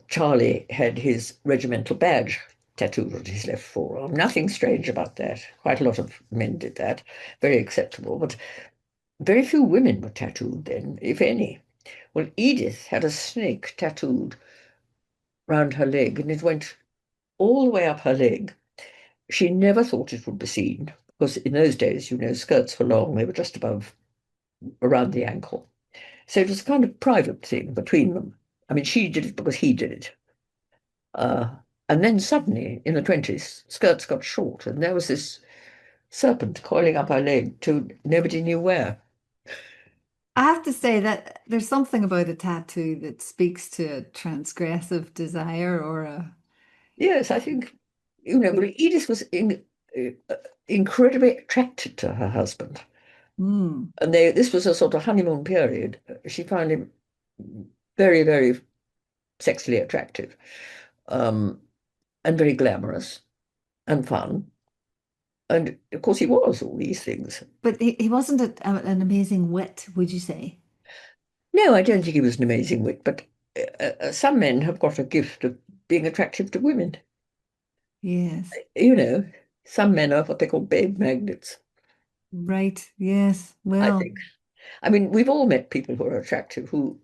Charlie had his regimental badge tattooed on his left forearm. Nothing strange about that. Quite a lot of men did that. Very acceptable. But very few women were tattooed then, if any. Well, Edith had a snake tattooed round her leg, and it went all the way up her leg. She never thought it would be seen, because in those days, skirts were long, they were just above, around the ankle. So it was a kind of private thing between them. I mean, she did it because he did it. Uh, and then suddenly, in the 20s, skirts got short, and there was this serpent coiling up her leg to nobody knew where. I have to say that there's something about a tattoo that speaks to a transgressive desire or a. Yes, I think, but Edith was incredibly attracted to her husband. Hmm. And this was a sort of honeymoon period. She found him very, very sexually attractive. um, and very glamorous and fun. And of course, he was all these things. But he wasn't an amazing wit, would you say? No, I don't think he was an amazing wit, but some men have got a gift of being attractive to women. Yes. You know, some men are what they call babe magnets, Right. Yes. I Well, think. I mean, we've all met people who are attractive who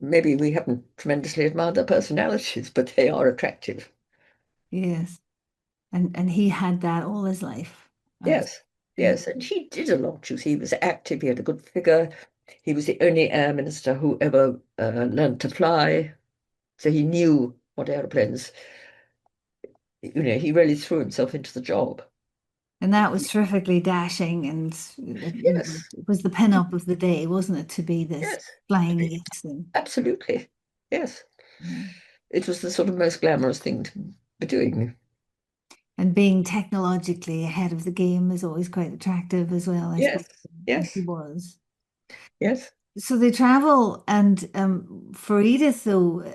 maybe we haven't tremendously admired their personalities, but they are attractive. yes. And he had that all his life. As Yes, yeah. yes. And he did a lot. You see, he was active, he had a good figure. He was the only air minister who ever learned to fly. So he knew what airplanes, he really threw himself into the job. And that was terrifically dashing, and Yes, it was the pin-up of the day, wasn't it, to be this yes, flying ace and absolutely. Yes. yeah. It was the sort of most glamorous thing to be doing. And being technologically ahead of the game is always quite attractive as well, I suppose. Yes, And he yes, was. yes, So they travel, and for Edith, though,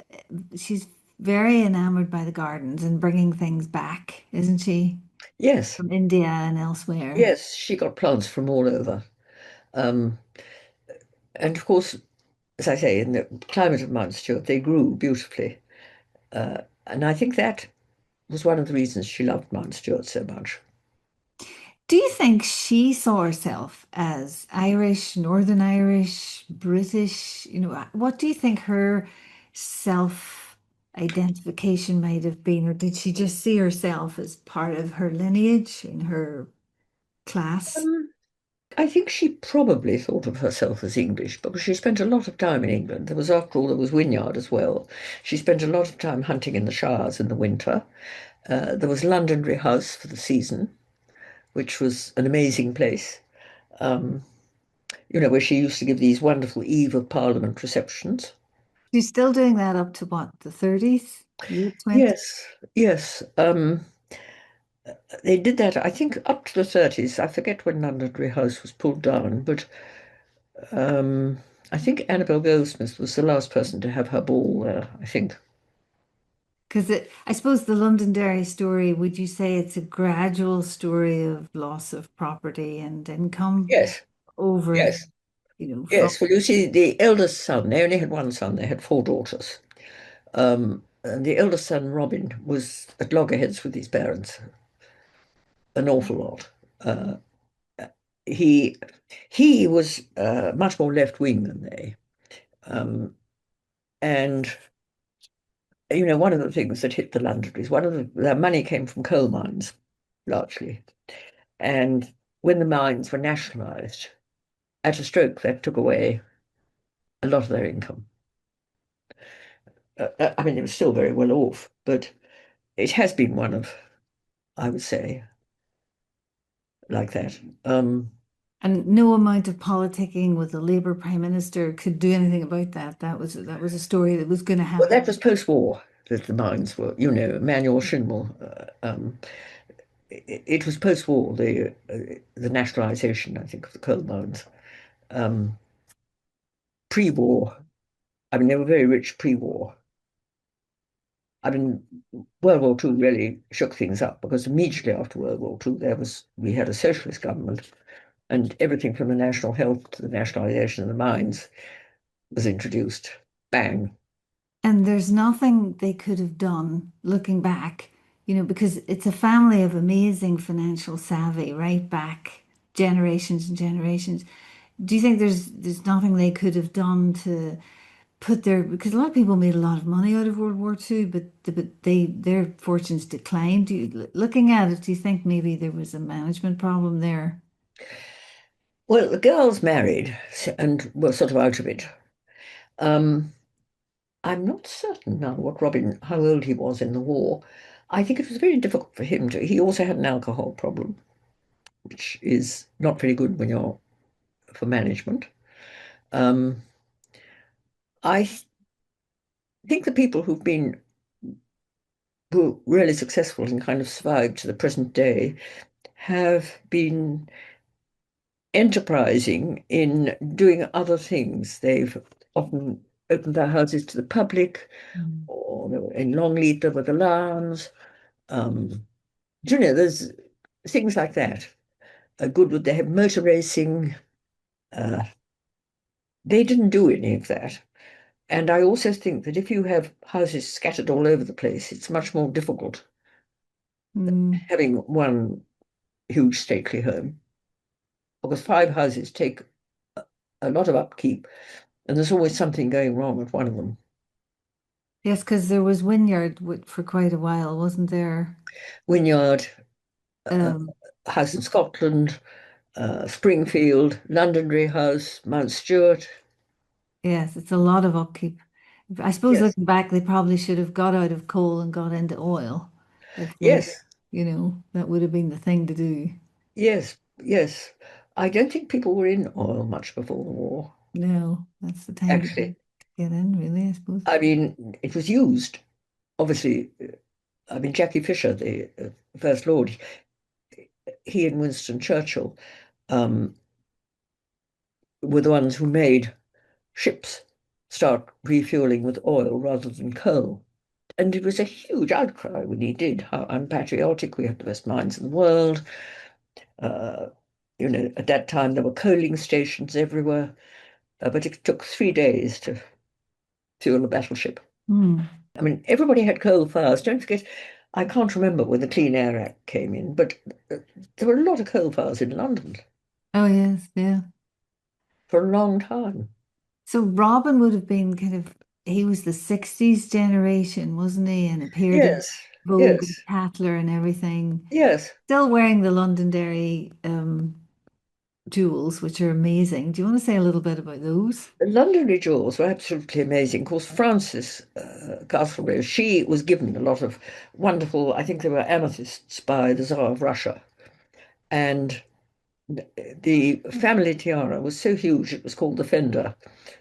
she's very enamored by the gardens and bringing things back, isn't she, yes, from India and elsewhere? yes. She got plants from all over. Um, and of course, as I say, in the climate of Mount Stuart, they grew beautifully. And I think that was one of the reasons she loved Mount Stuart so much. Do you think she saw herself as Irish, Northern Irish, British? What do you think her self-identification might have been, or did she just see herself as part of her lineage in her class? Um, I think she probably thought of herself as English because she spent a lot of time in England. After all, there was Wynyard as well. She spent a lot of time hunting in the Shires in the winter. There was Londonderry House for the season, which was an amazing place. Um, where she used to give these wonderful Eve of Parliament receptions. She's still doing that up to what, the 30s, late 20s? Yes, yes. They did that, I think, up to the 30s. I forget when Londonderry House was pulled down, but um, I think Annabel Goldsmith was the last person to have her ball there, I think. Because I suppose the Londonderry story, would you say it's a gradual story of loss of property and income Yes, over, yes, from yes. Well, you see, the eldest son, they only had one son, they had four daughters. And the eldest son, Robin, was at loggerheads with his parents an awful lot. Uh, he he was much more left wing than they. Um, and one of the things that hit the Londoners, one of their money came from coal mines, largely. And when the mines were nationalised, at a stroke, that took away a lot of their income. I mean, they were still very well off, but it has been one of, I would say, like that. and no amount of politicking with the Labour Prime Minister could do anything about that. That was a story that was going to Well, that happen. was post-war that the mines were, Manuel Schindel. It was post-war, the nationalisation, I think, of the coal mines. Um, Pre-war, I mean, they were very rich pre-war. I mean, World War II really shook things up because immediately after World War II, we had a socialist government, and everything from the national health to the nationalisation of the mines was introduced. Bang. And there's nothing they could have done looking back, because it's a family of amazing financial savvy right back generations and generations. Do you think there's nothing they could have done to put because a lot of people made a lot of money out of World War II, but their fortunes declined. Looking at it, do you think maybe there was a management problem there? Well, the girls married and were sort of out of it. Um, I'm not certain now how old he was in the war. I think it was very difficult for him he also had an alcohol problem, which is not very good when you're for management. Um, I think the people who are really successful and kind of survived to the present day have been enterprising in doing other things. They've often opened their houses to the public, Mm. or they were in Longleat, there were the Lawns. Um, do you know, there's things like that. Good would they have motor racing? Uh, they didn't do any of that. And I also think that if you have houses scattered all over the place, it's much more difficult Mm. having one huge stately home, because five houses take a lot of upkeep, and there's always something going wrong at one of them. Yes, because there was Wynyard for quite a while, wasn't there? Wynyard, uh, Um, house in Scotland, Springfield, Londonderry House, Mount Stewart. yes, it's a lot of upkeep. I suppose Yes, looking back, they probably should have got out of coal and got into oil. If they, yes, that would have been the thing to do. yes, yes. I don't think people were in oil much before the war, No, that's the time to actually. get in, really, I suppose. I mean, it was used, obviously. I mean, Jackie Fisher, the First Lord, he and Winston Churchill um, were the ones who made ships start refueling with oil rather than coal. And it was a huge outcry when he did, how unpatriotic, we have the best minds in the world. Uh, at that time there were coaling stations everywhere, but it took 3 days to fuel a battleship. Hmm. I mean, everybody had coal fires. Don't forget, I can't remember when the Clean Air Act came in, but uh, there were a lot of coal fires in London Oh, yes, yeah. for a long time. So Robin would have been he was the 60s generation, wasn't he? And appeared in Yes, Vogue and yes, Tatler and everything. yes. Still wearing the Londonderry jewels, which are amazing. Do you want to say a little bit about those? The Londonderry jewels were absolutely amazing. Of course, Frances Castlereagh, she was given a lot of wonderful, I think they were amethysts by the Tsar of Russia. And the family tiara was so huge, it was called the Fender,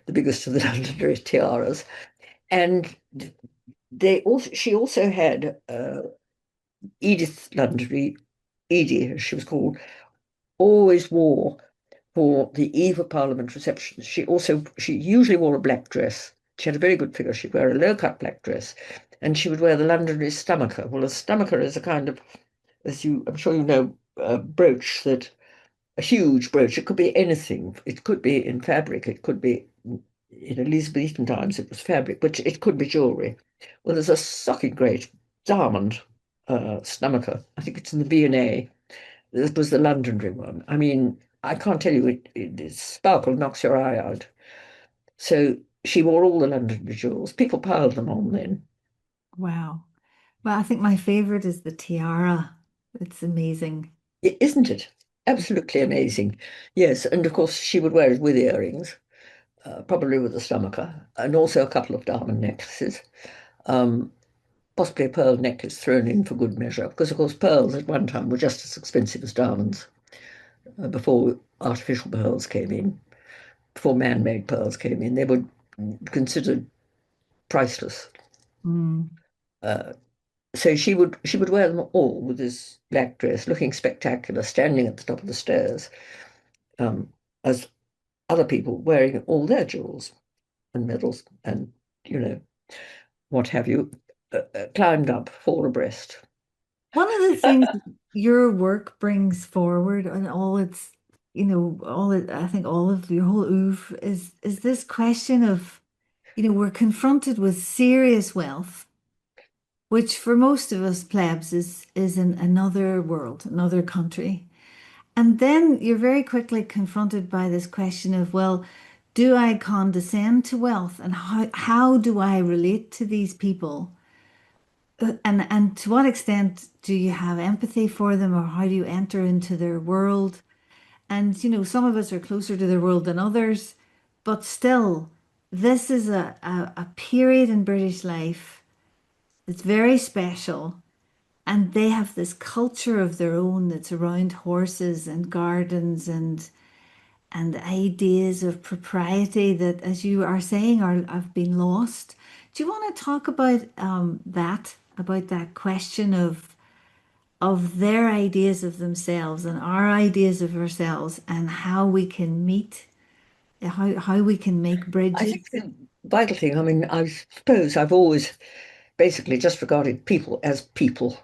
the biggest of the Londonderry tiaras. And she also had Edith Londonderry, Edie, as she was called, always wore for the eve of Parliament receptions. She usually wore a black dress. She had a very good figure. She'd wear a low-cut black dress, and she would wear the Londonderry stomacher. Well, a stomacher is a kind of, I'm sure you know, a brooch that a huge brooch. It could be anything. It could be in fabric. It could be in Elizabethan times. It was fabric, but it could be jewelry. Well, there's a socket great diamond stomacher. I think it's in the B&A. This was the Londonderry one. I mean, I can't tell you, it sparkle knocks your eye out. So she wore all the Londonderry jewels. People piled them on then. Wow. Well, I think my favorite is the tiara. It's amazing. Isn't it? Absolutely amazing. Yes, and of course she would wear it with earrings, probably with a stomacher, and also a couple of diamond necklaces. Um, Possibly a pearl necklace thrown in for good measure, because of course pearls at one time were just as expensive as diamonds before artificial pearls came in. Before man-made pearls came in, they were considered priceless. Mm. Uh, so she would wear them all with this black dress, looking spectacular, standing at the top of the stairs, um, as other people wearing all their jewels and medals and you know what have you, climbed up four abreast. One of the things your work brings forward and all its, I think all of your whole oeuvre is this question of, we're confronted with serious wealth, which for most of us plebs is in another world, another country. And then you're very quickly confronted by this question of, well, do I condescend to wealth and how do I relate to these people? And to what extent do you have empathy for them or how do you enter into their world? And some of us are closer to their world than others, but still, this is a period in British life that's very special. And they have this culture of their own that's around horses and gardens and ideas of propriety that, as you are saying, have been lost. Do you want to talk about about that question of their ideas of themselves and our ideas of ourselves and how we can meet, how we can make I think bridges? vital thing. I mean, I suppose I've always basically just regarded people as people.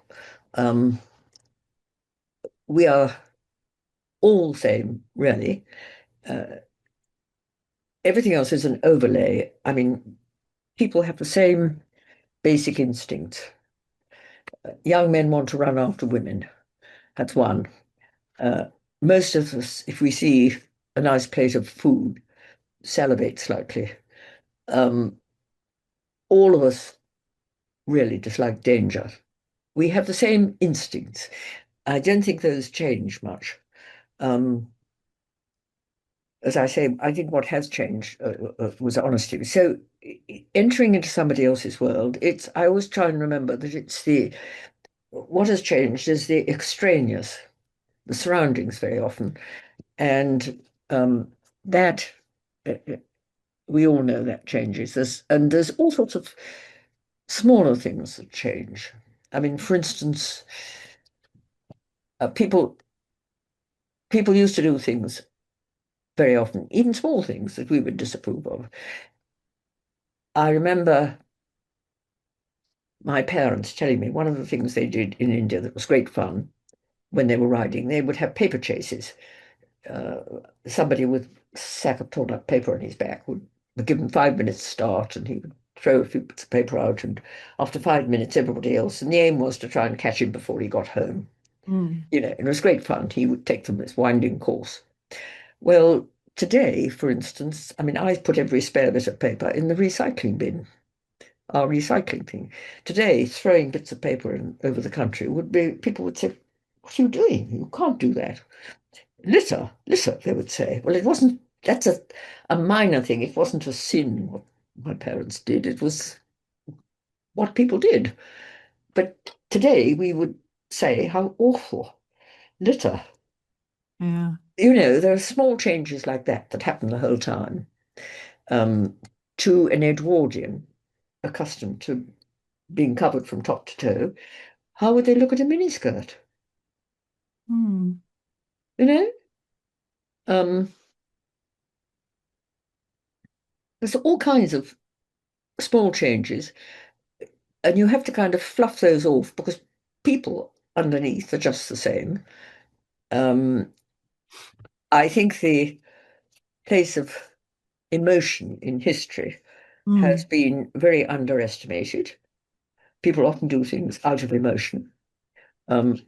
Um, we are all the same, really. Uh, Everything else is an overlay. I mean, people have the same basic instincts. Young men want to run after women. That's one. Uh, Most of us, if we see a nice plate of food, salivate slightly. Um, all of us really dislike danger. We have the same instincts. I don't think those change much. Um, as I say, I think what has changed was honesty. So entering into somebody else's world, I always try and remember that what has changed is the extraneous, the surroundings very often. And that, uh, we all know that changes. There's all sorts of smaller things that change. I mean, for instance, people used to do things very often, even small things that we would disapprove of. I remember my parents telling me one of the things they did in India that was great fun when they were riding, they would have paper chases. Uh, Somebody with a sack of torn up paper on his back would give him 5 minutes start and he would throw a few bits of paper out and after 5 minutes everybody else, and the aim was to try and catch him before he got home. Mm. And it was great fun. He would take them this winding course. Well, today, for instance, I mean, I put every spare bit of paper in the recycling bin, our recycling thing. Today, throwing bits of paper over the country people would say, what are you doing? You can't do that. Litter, litter, they would say. Well, that's a minor thing. It wasn't a sin what my parents did. It was what people did. But today we would say, how awful. Litter. Yeah. There are small changes like that that happen the whole time. Um, to an Edwardian, accustomed to being covered from top to toe, how would they look at a miniskirt? Mm. You know? Um, there's all kinds of small changes, and you have to kind of fluff those off because people underneath are just the same. Um, I think the place of emotion in history has Mm. been very underestimated. People often do things out of emotion. Um,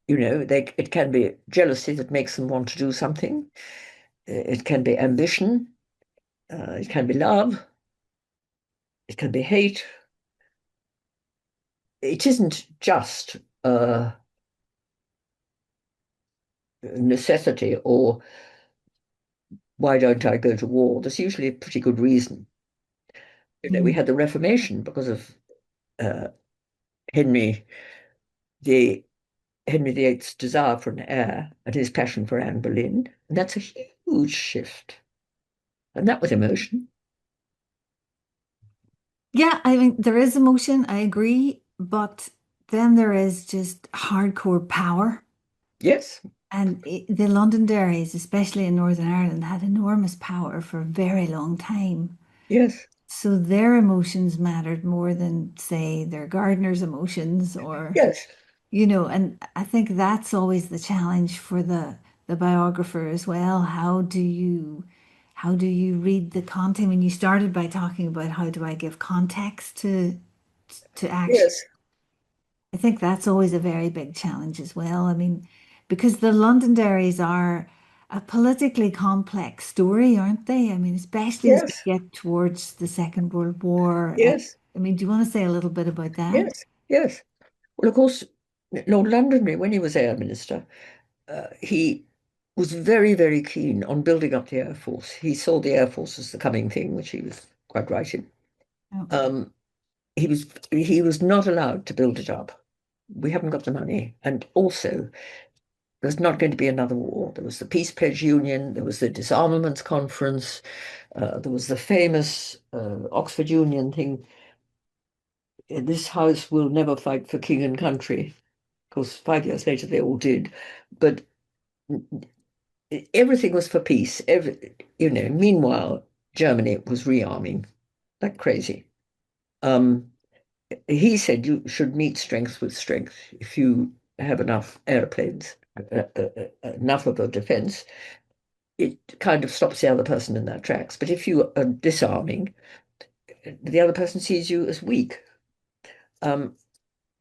it can be jealousy that makes them want to do something. It can be ambition. It can be love. It can be hate. It isn't just a necessity or why don't I go to war? There's usually a pretty good reason. We Mm. had the Reformation because of uh, Henry the Henry VIII's desire for an heir and his passion for Anne Boleyn. And that's a huge shift. And that was emotion. Yeah, I mean, there is emotion, I agree, but then there is just hardcore power. Yes, And the Londonderrys, especially in Northern Ireland, had enormous power for a very long time. yes, So their emotions mattered more than, say, their gardener's emotions or, yes, and I think that's always the challenge for the biographer as well. How do you read the content? When you started by talking about how do I give context to action, yes, I think that's always a very big challenge as well. I mean, because the Londonderrys are a politically complex story, aren't they? I mean, especially as we yes, get towards the Second World War. yes, I mean, do you want to say a little bit about that? yes, yes. Well, of course, Lord Londonderry, when he was Air Minister, he was very, very keen on building up the Air Force. He saw the Air Force as the coming thing, which he was quite right in. Oh. Um, he was not allowed to build it up. We haven't got the money. And also, there's not going to be another war. There was the Peace Pledge Union, there was the Disarmaments Conference, there was the famous Oxford Union thing. This house will never fight for king and country. Of course, 5 years later, they all did. But everything was for peace. Meanwhile, Germany was rearming like crazy. Um, he said you should meet strength with strength. If you have enough airplanes, enough of a defense, it kind of stops the other person in their tracks. But if you are disarming, the other person sees you as weak. Um,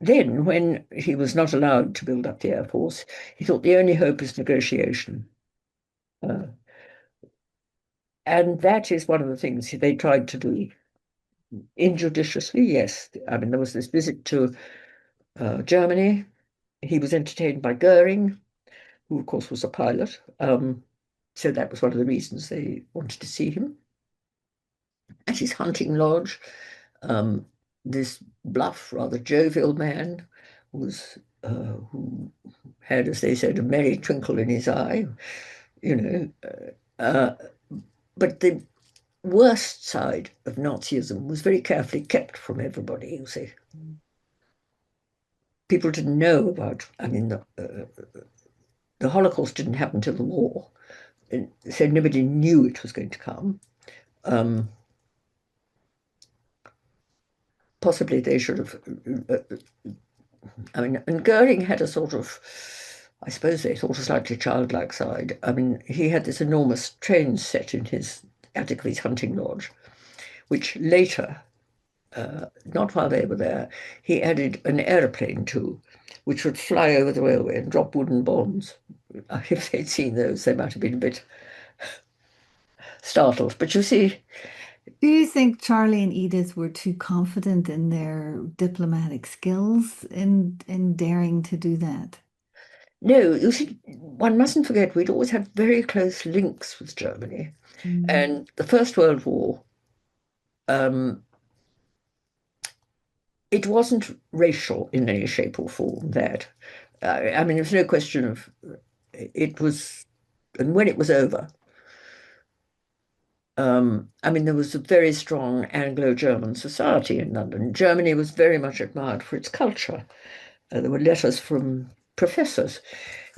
then, when he was not allowed to build up the air force, he thought the only hope is negotiation. Uh, and that is one of the things they tried to do injudiciously, yes. I mean, there was this visit to Germany. He was entertained by Goering, who, of course, was a pilot. So that was one of the reasons they wanted to see him. At his hunting lodge, um, this bluff, rather jovial man who had, as they said, a merry twinkle in his eye, you know. Uh, but the worst side of Nazism was very carefully kept from everybody, you see. People didn't know about, I mean, the Holocaust didn't happen till the war, so nobody knew it was going to come. Um, Possibly they should have, I mean, and Goering had a sort of, I suppose they thought a slightly childlike side. I mean, he had this enormous train set in his attic of his hunting lodge, which later, not while they were there, he added an aeroplane to, which would fly over the railway and drop wooden bombs. If they'd seen those, they might have been a bit startled. But you see, Do you think Charlie and Edith were too confident in their diplomatic skills in daring to do that? no, you see, one mustn't forget we'd always had very close links with Germany. Mm. And the First World War, um, it wasn't racial in any shape or form, that. I mean, there's no question of it was, and when it was over, I mean, there was a very strong Anglo-German society in London. Germany was very much admired for its culture. There were letters from professors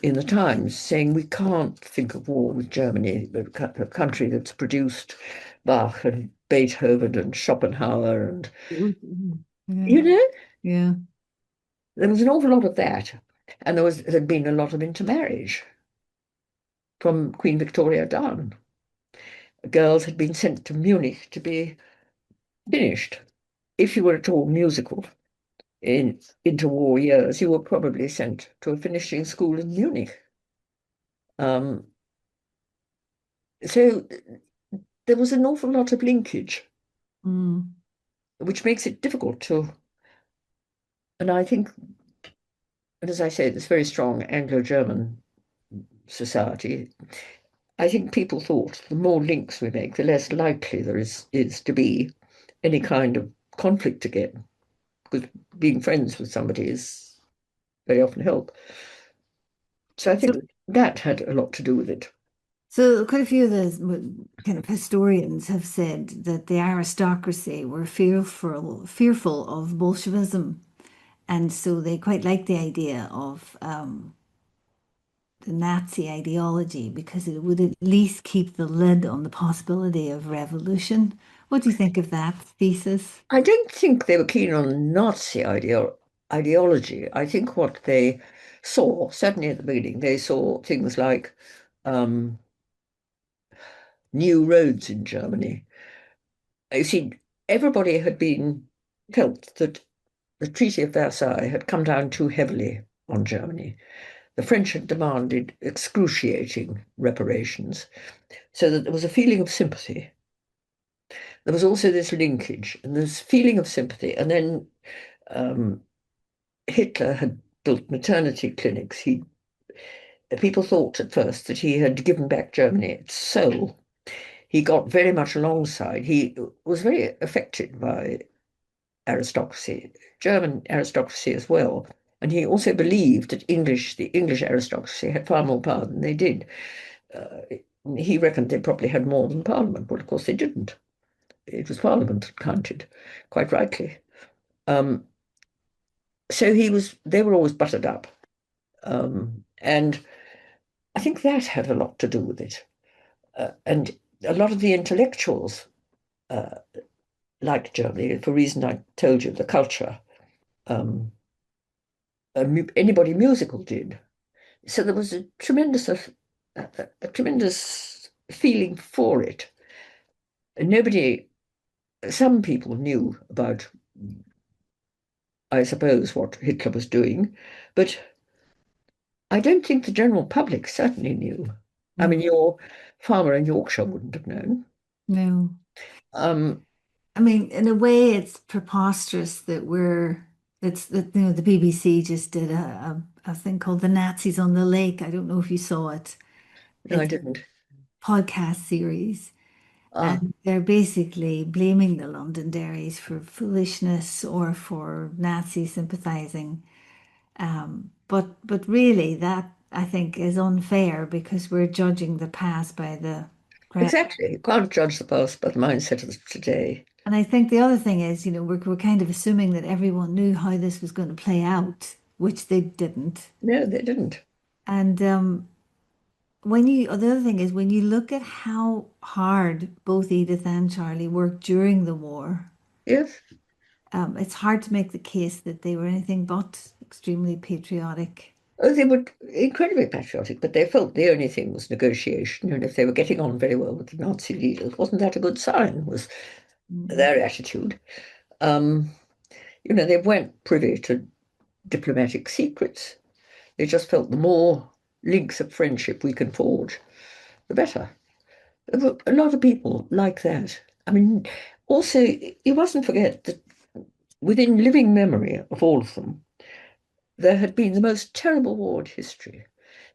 in the Times saying we can't think of war with Germany, a country that's produced Bach and Beethoven and Schopenhauer and, Mhm. Yeah, you know, yeah. there was an awful lot of that. And there'd been a lot of intermarriage from Queen Victoria down. Girls had been sent to Munich to be finished. If you were at all musical in interwar years, you were probably sent to a finishing school in Munich. Um, so there was an awful lot of linkage, Mm. which makes it difficult to, and I think, and as I say, this very strong Anglo-German society, I think people thought the more links we make, the less likely there is to be any kind of conflict again, because being friends with somebody is very often help. So I So, think that had a lot to do with it. so quite a few of the kind of historians have said that the aristocracy were fearful of Bolshevism, and so they quite liked the idea of the Nazi ideology because it would at least keep the lid on the possibility of revolution. What do you think of that thesis? I don't think they were keen on Nazi ideology. I think what they saw, certainly at the beginning, they saw things like um, new roads in Germany. You see, everybody had been felt that the Treaty of Versailles had come down too heavily on Germany. The French had demanded excruciating reparations, so that there was a feeling of sympathy. There was also this linkage and this feeling of sympathy. And then um, Hitler had built maternity clinics. People thought at first that he had given back Germany its soul. He got very much alongside. He was very affected by aristocracy, German aristocracy as well. And he also believed that the English aristocracy had far more power than they did. Uh, he reckoned they probably had more than Parliament. Well, of course, they didn't. It was Parliament that counted, quite rightly. Um, so they were always buttered up. And I think that had a lot to do with it. And a lot of the intellectuals uh, liked Germany for reason I told you, the culture. Um, Anybody musical did. So there was a tremendous feeling for it. And nobody, some people knew about, I suppose, what Hitler was doing, but I don't think the general public certainly knew. I Mm. mean, your farmer in Yorkshire wouldn't have known. No. Um, I mean, in a way, it's preposterous that it's that, the BBC just did a thing called The Nazis on the Lake. I don't know if you saw it. no, I It's a didn't. podcast series, Ah, and they're basically blaming the Londonderrys for foolishness or for Nazi sympathizing. But really, that I think is unfair because we're judging the past by the present. exactly. You can't judge the past by the mindset of today. And I think the other thing is, we're kind of assuming that everyone knew how this was going to play out, which they didn't. No, they didn't. And the other thing is when you look at how hard both Edith and Charlie worked during the war, Yes. it's hard to make the case that they were anything but extremely patriotic. Oh, they were incredibly patriotic, but they felt the only thing was negotiation. And if they were getting on very well with the Nazi leaders, wasn't that a good sign? Was Mm. their attitude. Um, they weren't privy to diplomatic secrets. They just felt the more links of friendship we can forge, the better. There were a lot of people like that. I mean, also, you mustn't forget that within living memory of all of them, there had been the most terrible war in history.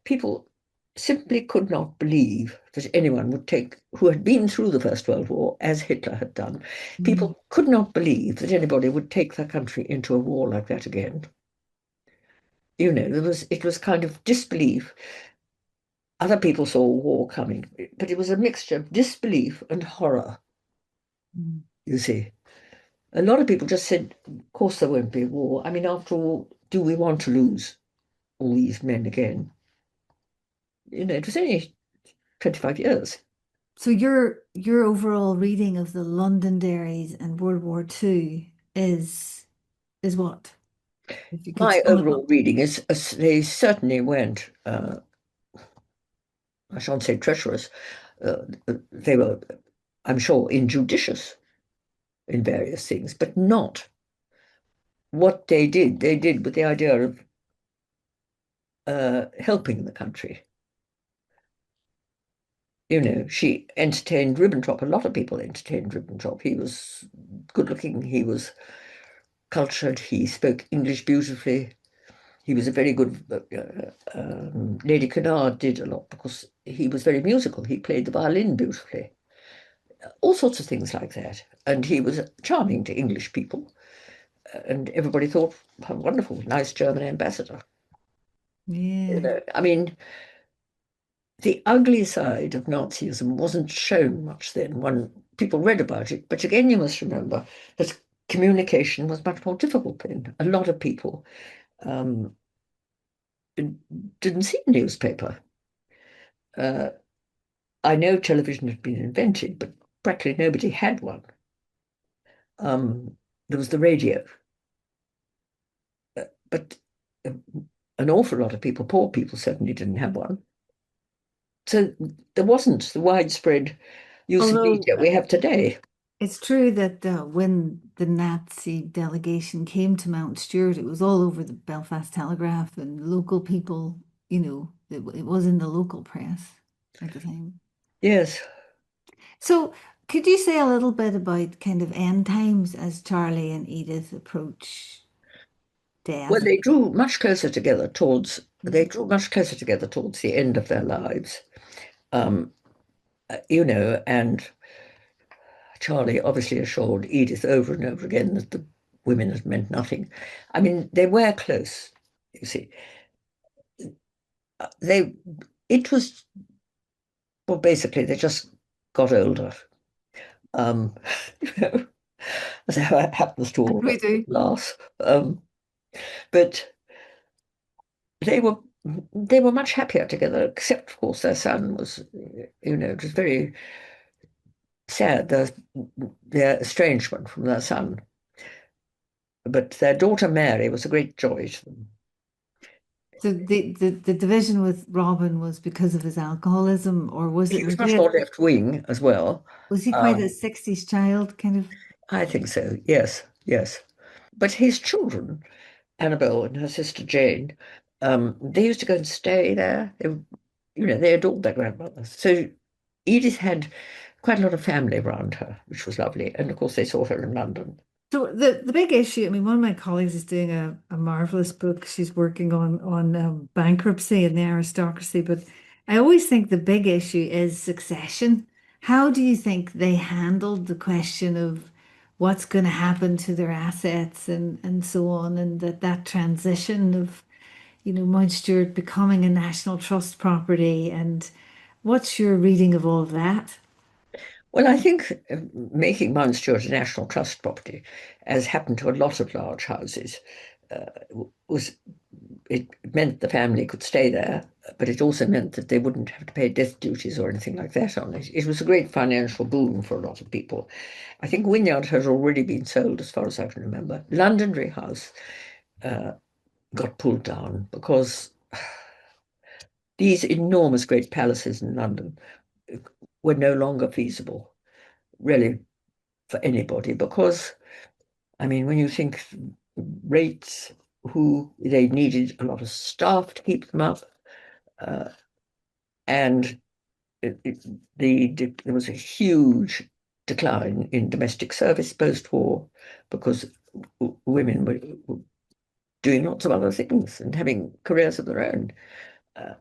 People simply could not believe that anyone would take, who had been through the First World War, as Hitler had done, Mm. people could not believe that anybody would take their country into a war like that again. It was kind of disbelief. Other people saw war coming, but it was a mixture of disbelief and horror, Mm. you see. A lot of people just said, of course there won't be a war. I mean, after all, do we want to lose all these men again? It was only 25 years. So your overall reading of the Londonderrys and World War II is what? If you could My sum it overall up. reading is they certainly weren't, I shan't say treacherous, they were, I'm sure, injudicious in various things, but not what they did with the idea of helping the country. She entertained Ribbentrop. A lot of people entertained Ribbentrop. He was good looking, he was cultured, he spoke English beautifully. He was a very good. Lady Kennard did a lot because he was very musical. He played the violin beautifully. All sorts of things like that. And he was charming to English people. And everybody thought, how wonderful, nice German ambassador. Yeah. I mean, the ugly side of Nazism wasn't shown much then. People read about it, but again, you must remember that communication was much more difficult then. A lot of people um, didn't see a newspaper. Uh, I know television had been invented, but practically nobody had one. There was the radio, but uh, an awful lot of people, poor people, certainly didn't have one. So there wasn't the widespread use of Although media we have today. it's true that when the Nazi delegation came to Mount Stewart, it was all over the Belfast Telegraph and local people, it was in the local press at the time. Yes. So, could you say a little bit about kind of end times as Charlie and Edith approach Well, death? they drew much closer together towards the end of their lives. Um, and Charlie obviously assured Edith over and over again that the women had meant nothing. I mean, they were close, you see. They, it was, well, basically, they just got older. Um, you know, as it happens to all of We us do. at last. But they were they were much happier together, except of course their son was, just very. sad, their estrangement from their son. But their daughter Mary was a great joy to them. So the division with Robin was because of his alcoholism, or He was was much he more left wing as well. was he quite a Um, 60s child kind of? I think so, yes, yes. But his children, Annabel and her sister Jane, they used to go and stay there. They adored their grandmother. So Edith had quite a lot of family around her, which was lovely. And of course, they saw her in London. So the big issue, I mean, one of my colleagues is doing a marvelous book. She's working on bankruptcy and the aristocracy, but I always think the big issue is succession. How do you think they handled the question of what's going to happen to their assets and so on, and that transition of, Mount Stewart becoming a national trust property, and what's your reading of all of that? Well, I think making Mount Stewart a National Trust property, as happened to a lot of large houses, was it meant the family could stay there, but it also meant that they wouldn't have to pay death duties or anything like that on it. It was a great financial boon for a lot of people. I think Wynyard has already been sold, as far as I can remember. Londonderry House uh, got pulled down because these enormous great palaces in London were no longer feasible, really, for anybody. Because, I mean, when you think rates, who they needed a lot of staff to keep them up, uh, and it, it, there was a huge decline in domestic service post-war because women were doing lots of other things and having careers of their own. Uh,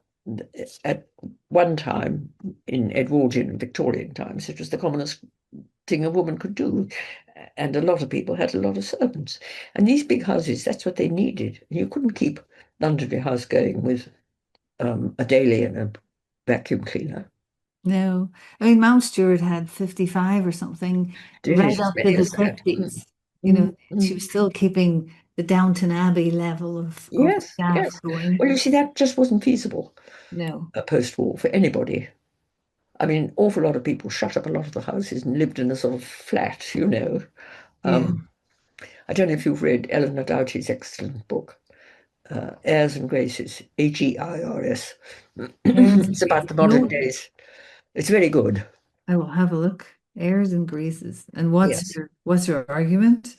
at one time in Edwardian and Victorian times, it was the commonest thing a woman could do. And a lot of people had a lot of servants. And these big houses, that's what they needed. You couldn't keep Londonderry House going with a daily and a vacuum cleaner. No, I mean Mount Stewart had 55 or something, Did right it as up to many the as that? 50s. Mm, She mm. was still keeping the Downton Abbey level of Yes, staff yes. Well, going. you see, that just wasn't feasible No, post-war for anybody. I mean, an awful lot of people shut up a lot of the houses and lived in a sort of flat. yeah. Um, I don't know if you've read Eleanor Doughty's excellent book, Airs and Graces, Heirs. Airs and It's about Graces. the modern No, days. It's very good. I will have a look. Airs and Graces. And Yes. what's your argument?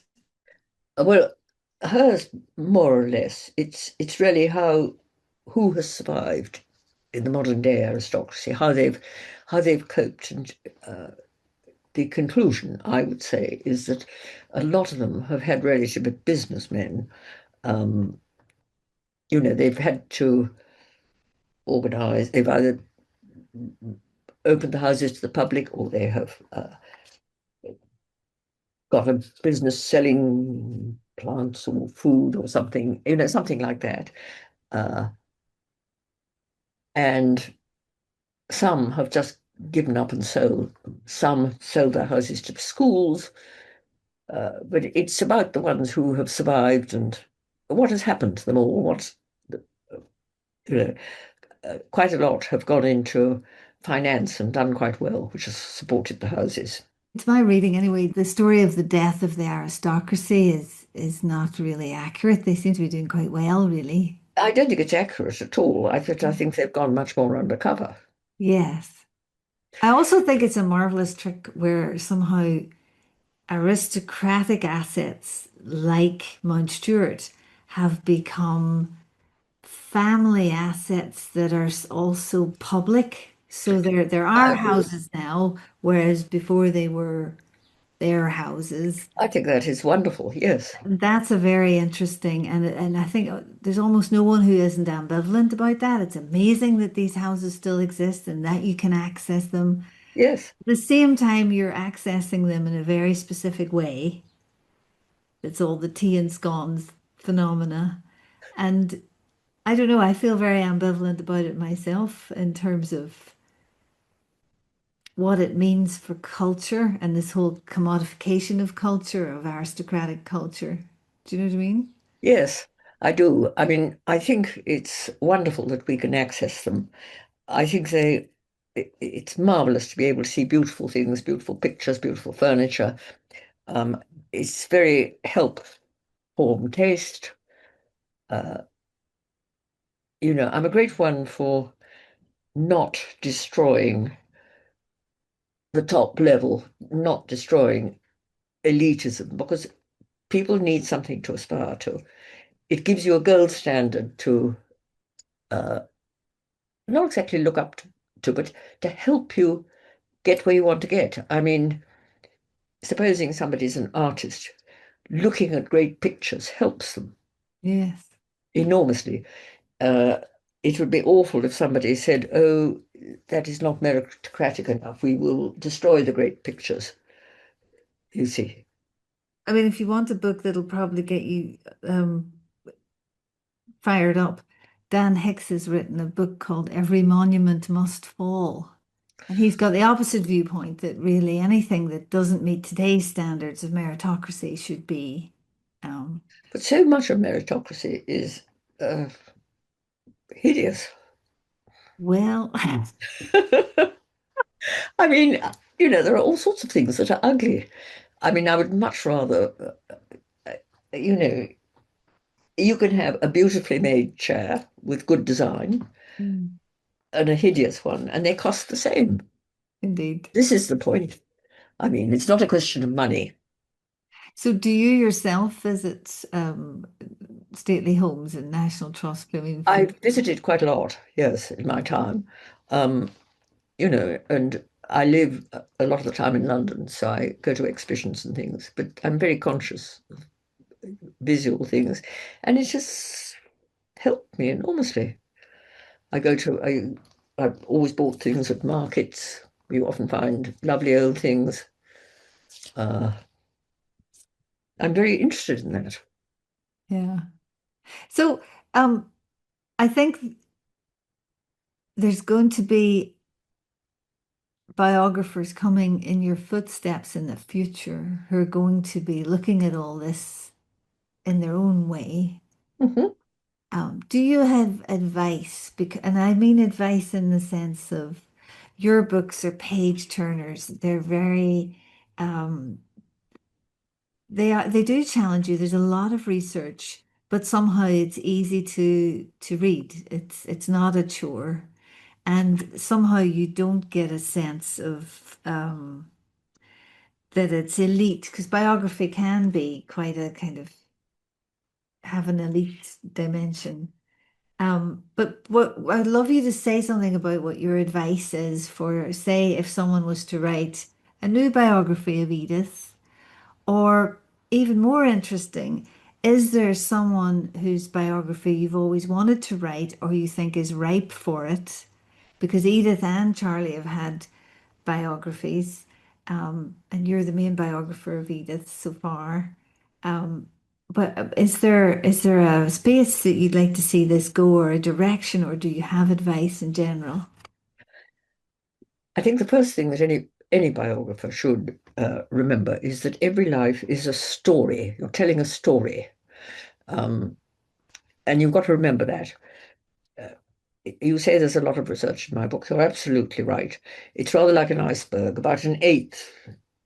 Well, hers more or less. It's really how who has survived in the modern day aristocracy, how they've coped, and the conclusion, I would say, is that a lot of them have had relative businessmen. Um, they've had to organize. They've either opened the houses to the public, or they have got a business selling plants or food or something, something like that. Uh, and some have just given up and sold. Some sold their houses to schools. But it's about the ones who have survived and what has happened to them all. You know, quite a lot have gone into finance and done quite well, which has supported the houses. It's my reading anyway. The story of the death of the aristocracy is not really accurate. They seem to be doing quite well, really. I don't think it's accurate at all. I think they've gone much more undercover. Yes. I also think it's a marvelous trick where somehow aristocratic assets like Mount Stewart have become family assets that are also public. So there I are agree. houses now, whereas before they were their houses. I think that is wonderful. Yes, That's a very interesting, and I think there's almost no one who isn't ambivalent about that. It's amazing that these houses still exist and that you can access them. yes, At the same time, you're accessing them in a very specific way. It's all the tea and scones phenomena. And I don't know, I feel very ambivalent about it myself in terms of what it means for culture and this whole commodification of culture, of aristocratic culture. Do you know what I mean? yes, I do. I mean, I think it's wonderful that we can access them. I think they it's marvelous to be able to see beautiful things, beautiful pictures, beautiful furniture. Um, it's very help form taste. Uh, I'm a great one for not destroying the top level, not destroying elitism, because people need something to aspire to. It gives you a gold standard to uh, not exactly look up to, but to help you get where you want to get. I mean, supposing somebody's an artist, looking at great pictures helps them Yes. enormously. Uh, it would be awful if somebody said, "Oh, that is not meritocratic enough. We will destroy the great pictures." You see. I mean, if you want a book that'll probably get you fired up, Dan Hicks has written a book called Every Monument Must Fall. And he's got the opposite viewpoint that really anything that doesn't meet today's standards of meritocracy should be, um, But so much of meritocracy is uh, hideous. well, I mean, there are all sorts of things that are ugly. I mean, I would much rather, uh, you know, you can have a beautifully made chair with good design Mm. and a hideous one, and they cost the same. Indeed. This is the point. I mean, it's not a question of money. So do you yourself visit stately homes and National Trust? I mean, for, I've visited quite a lot, yes, in my time. Um, and I live a lot of the time in London, so I go to exhibitions and things, but I'm very conscious of visual things, and it just helped me enormously. I've always bought things at markets. You often find lovely old things. Uh, I'm very interested in that. yeah. So um, I think there's going to be biographers coming in your footsteps in the future who are going to be looking at all this in their own way. Mhm. Do you have advice? Because, and I mean advice in the sense of your books are page turners. They're very, um, they do challenge you. There's a lot of research, but somehow it's easy to read. It's not a chore, and somehow you don't get a sense of that it's elite because biography can be quite a kind of have an elite dimension. But what I'd love you to say something about what your advice is for, say, if someone was to write a new biography of Edith, or even more interesting, is there someone whose biography you've always wanted to write or you think is ripe for it? Because Edith and Charlie have had biographies, and you're the main biographer of Edith so far. Um, but is there a space that you'd like to see this go, or a direction, or do you have advice in general? I think the first thing that any biographer should remember is that every life is a story. You're telling a story, um, and you've got to remember that. Uh, you say there's a lot of research in my book. You're absolutely right. It's rather like an iceberg. About an eighth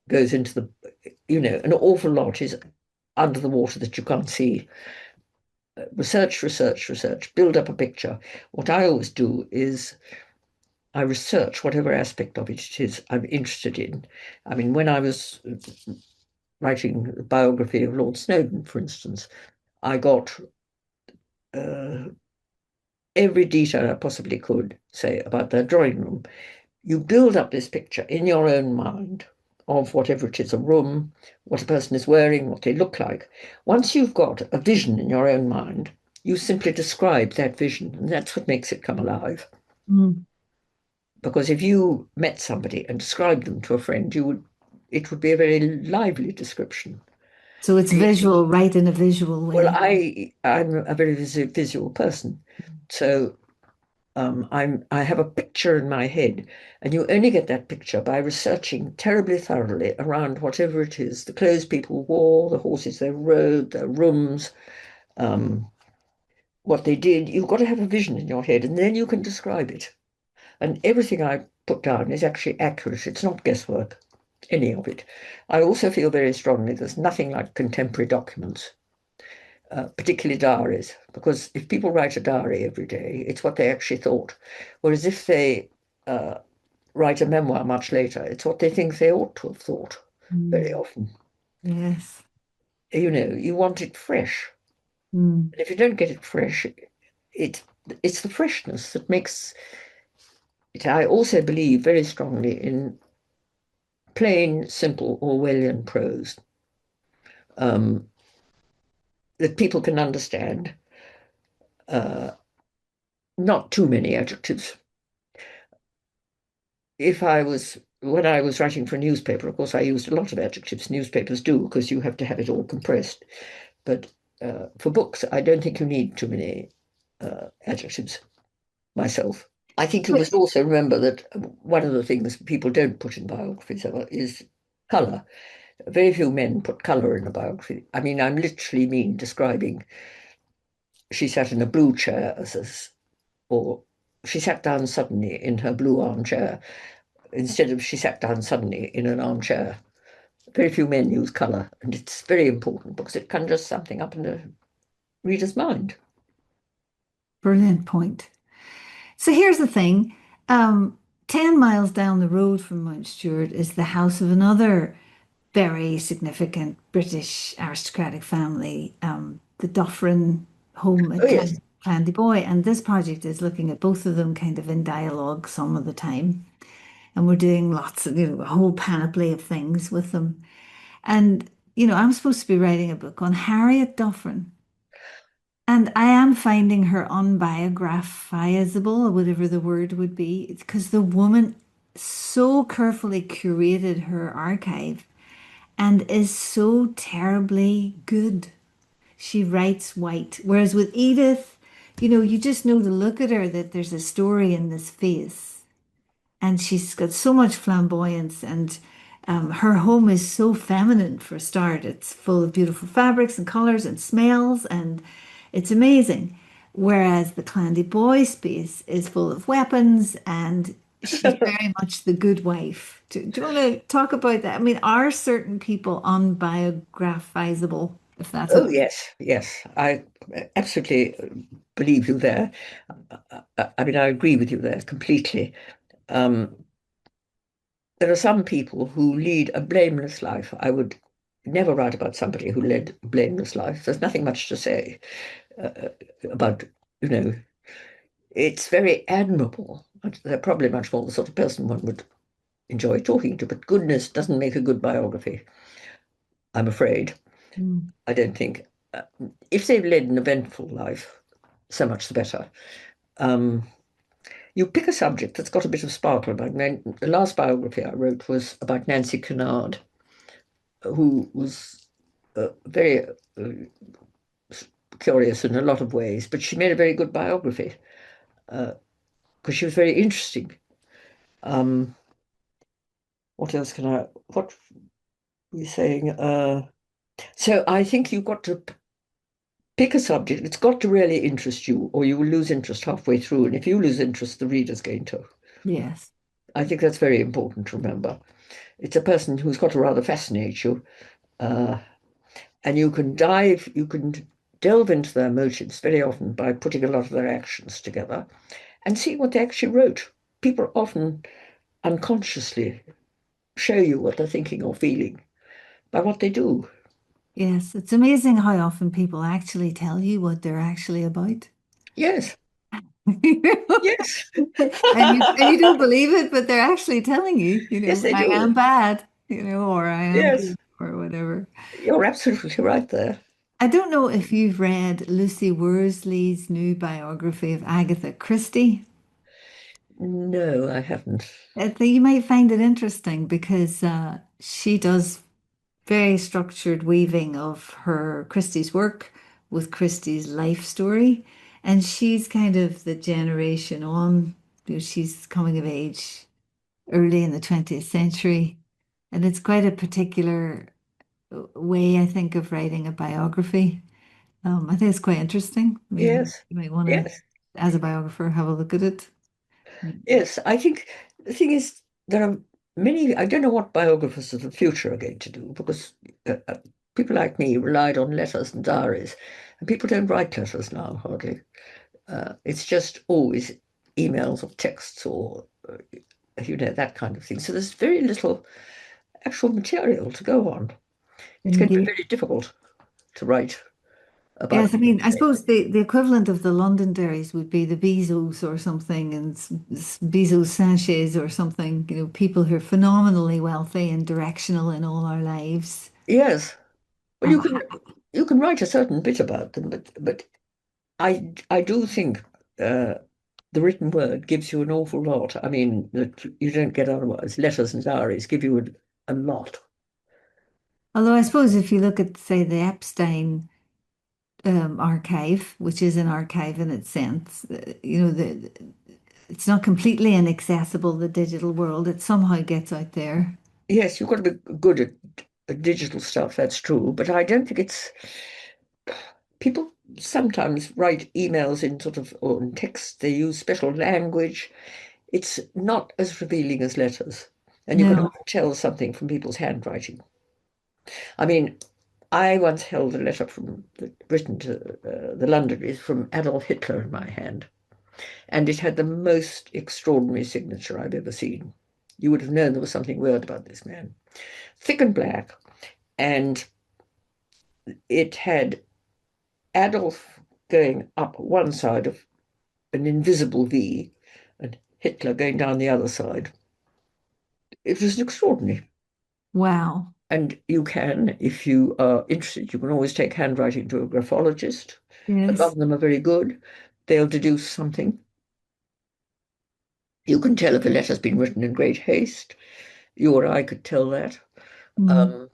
goes into an awful lot is under the water that you can't see. Research, research, research, build up a picture. What I always do is I research whatever aspect of it is I'm interested in. I mean, when I was writing the biography of Lord Snowdon, for instance, I got uh, every detail I possibly could say about their drawing room. You build up this picture in your own mind of whatever it is, a room, what a person is wearing, what they look like. Once you've got a vision in your own mind, you simply describe that vision, and that's what makes it come alive. Mm. Because if you met somebody and described them to a friend, it would be a very lively description. So it's visual, right in a visual Well, way. I'm a very visual person, so I have a picture in my head, and you only get that picture by researching terribly thoroughly around whatever it is, the clothes people wore, the horses they rode, their rooms, um, what they did. You've got to have a vision in your head, and then you can describe it. And everything I put down is actually accurate. It's not guesswork, any of it. I also feel very strongly there's nothing like contemporary documents, particularly diaries, because if people write a diary every day, it's what they actually thought. Whereas if they uh, write a memoir much later, it's what they think they ought to have thought very Mm. often. Yes. You want it fresh. Mm. And if you don't get it fresh, it it's the freshness that makes it. I also believe very strongly in plain, simple Orwellian prose um, that people can understand. Uh, Not too many adjectives. When I was writing for a newspaper, of course, I used a lot of adjectives. Newspapers do because you have to have it all compressed. But for books, I don't think you need too many adjectives myself. I think you But must also remember that one of the things people don't put in biographies is colour. Very few men put colour in a biography. I mean, I'm literally describing she sat in a blue chair or she sat down suddenly in her blue armchair instead of she sat down suddenly in an armchair. Very few men use colour, and it's very important because it conjures something up in the reader's mind. brilliant point. So here's the thing. 10 miles down the road from Mount Stewart is the house of another very significant British aristocratic family, the Dufferin home Oh, at yes. Clandy And this project is looking at both of them kind of in dialogue some of the time. And we're doing lots of, a whole panoply of things with them. And, I'm supposed to be writing a book on Harriet Dufferin. And I am finding her unbiographizable, or whatever the word would be, because the woman so carefully curated her archive and is so terribly good. She writes white. Whereas with Edith, you just know to look at her that there's a story in this face. And she's got so much flamboyance, and her home is so feminine for a start. It's full of beautiful fabrics and colors and smells, and it's amazing. Whereas the Clandy Boy space is full of weapons, and she's very much the good wife. Do you want to talk about that? I mean, are certain people unbiographizable, if that's a Oh, word? yes, yes. I absolutely believe you there. I mean, I agree with you there completely. Um, there are some people who lead a blameless life. I would never write about somebody who led a blameless life. There's nothing much to say uh, about, you know, it's very admirable. They're probably much more the sort of person one would enjoy talking to, but goodness doesn't make a good biography, I'm afraid. Mm. I don't think. Uh, if they've led an eventful life, so much the better. Um, you pick a subject that's got a bit of sparkle about it. The last biography I wrote was about Nancy Kennard, who was very curious in a lot of ways, but she made a very good biography because she was very interesting. Um, what else can I? What were you saying? So I think you've got to pick a subject. It's got to really interest you, or you will lose interest halfway through. And if you lose interest, the reader's going to. Yes. I think that's very important to remember. It's a person who's got to rather fascinate you, uh, and you can delve into their motives very often by putting a lot of their actions together and see what they actually wrote. People often unconsciously show you what they're thinking or feeling by what they do. Yes. It's amazing how often people actually tell you what they're actually about. Yes, yes, And you don't believe it, but they're actually telling you, yes, they I am do. bad, or I am Yes, good, or whatever. you're absolutely right there. I don't know if you've read Lucy Worsley's new biography of Agatha Christie. No, I haven't. I think you might find it interesting because she does very structured weaving of her Christie's work with Christie's life story. And she's kind of the generation on, she's coming of age early in the 20th century. And it's quite a particular way, I think, of writing a biography. I think it's quite interesting. Maybe Yes, you might want to, yes, as a biographer, have a look at it. yes. I think. the thing is, there are many, I don't know what biographers of the future are going to do because people like me relied on letters and diaries, and people don't write letters now, hardly. It's just always emails or texts or, that kind of thing. So there's very little actual material to go on. It's going to be Indeed. very difficult to write about Yes, I people mean, I today. suppose the equivalent of the Londonderrys would be the Bezos or something, and Bezos Sanchez or something, people who are phenomenally wealthy and directional in all our lives. Yes. Well, Um, you can write a certain bit about them, but I do think the written word gives you an awful lot. I mean, that you don't get otherwise. Letters and diaries give you a lot. Although I suppose if you look at, say, the Epstein archive, which is an archive in its sense, it's not completely inaccessible, the digital world. It somehow gets out there. Yes, you've got to be good at digital stuff, that's true, but I don't think it's people sometimes write emails in sort of or in text, they use special language. It's not as revealing as letters, and you can No. often tell something from people's handwriting. I mean, I once held a letter written to the Londoners from Adolf Hitler in my hand, and it had the most extraordinary signature I've ever seen. You would have known there was something weird about this man. Thick and black, and it had Adolf going up one side of an invisible V and Hitler going down the other side. It was extraordinary. Wow. And you can, if you are interested, you can always take handwriting to a graphologist. A lot Yes. of them are very good. They'll deduce something. You can tell if a letter's been written in great haste. You or I could tell that. Mm. Um,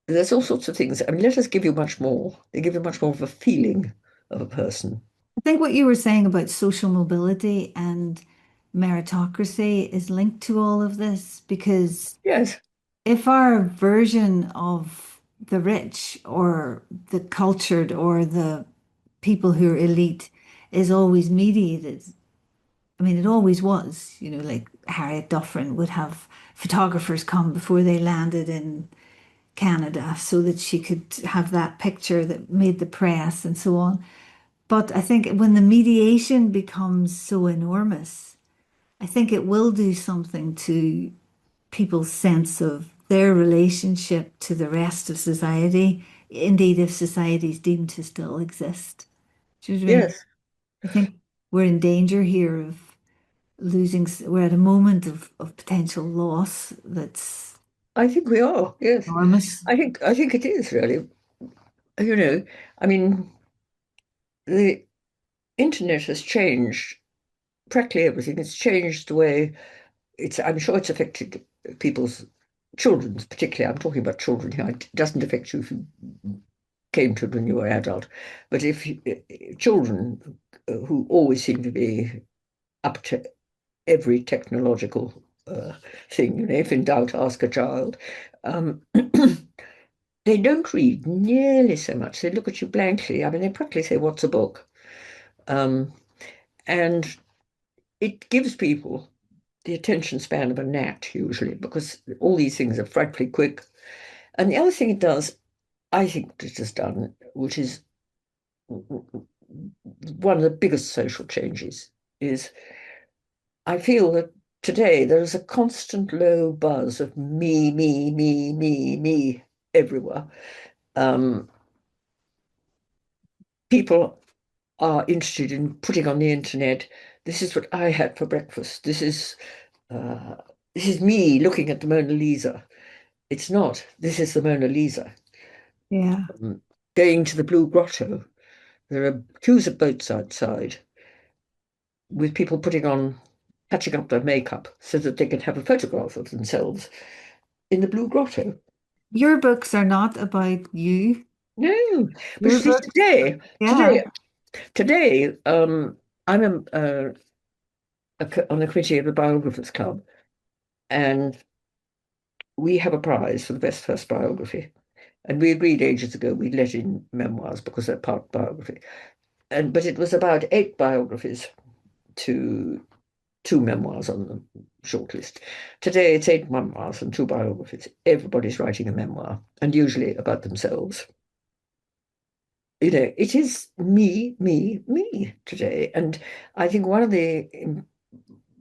there's all sorts of things. I mean, letters give you much more. They give you much more of a feeling of a person. I think what you were saying about social mobility and meritocracy is linked to all of this because Yes, if our version of the rich or the cultured or the people who are elite is always mediated, I mean, it always was, like Harriet Dufresne would have photographers come before they landed in Canada so that she could have that picture that made the press and so on. But I think when the mediation becomes so enormous, I think it will do something to people's sense of their relationship to the rest of society, indeed, if society is deemed to still exist. Do you know what I mean? yes. I think we're in danger here of losing, we're at a moment of potential loss that's I think we are. Yes, enormous. I think it is really. You know, I mean, the internet has changed practically everything. It's changed the way it's. I'm sure it's affected people's children's, particularly. I'm talking about children here. It doesn't affect you if you came to it when you were adult, but if children who always seem to be up to every technological thing, if in doubt, ask a child. Um, they don't read nearly so much. They look at you blankly. I mean, they practically say, "What's a book?" Um, and it gives people the attention span of a gnat, usually, because all these things are frightfully quick. And the other thing it does, I think it has done, which is one of the biggest social changes, is I feel that today there is a constant low buzz of me everywhere. Um, people are interested in putting on the internet, this is what I had for breakfast. Uh, this is me looking at the Mona Lisa. It's not. This is the Mona Lisa. Yeah. Going to the Blue Grotto. There are queues of boats outside with people touching up their makeup so that they can have a photograph of themselves in the Blue Grotto. Your books are not about you. No, but Your you see, books, yeah. today, I'm on the committee of the Biographers Club, and we have a prize for the best first biography. And we agreed ages ago we'd let in memoirs because they're part biography. But it was about 8 biographies to two memoirs on the shortlist. Today it's eight memoirs and two biographies. Everybody's writing a memoir, and usually about themselves. It is me, me, me today. And I think one of the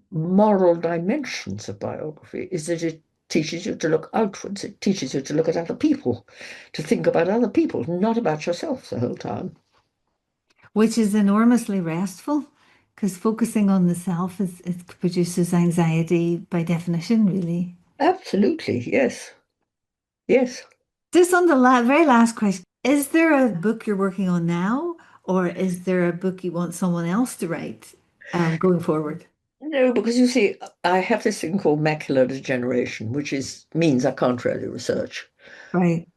moral dimensions of biography is that it teaches you to look outwards. It teaches you to look at other people, to think about other people, not about yourself the whole time. Which is enormously restful because focusing on the self is it produces anxiety by definition, really. Absolutely, yes, yes. Just on the very last question, is there a book you're working on now, or is there a book you want someone else to write going forward? No, because you see, I have this thing called macular degeneration, which is means I can't really research. Right.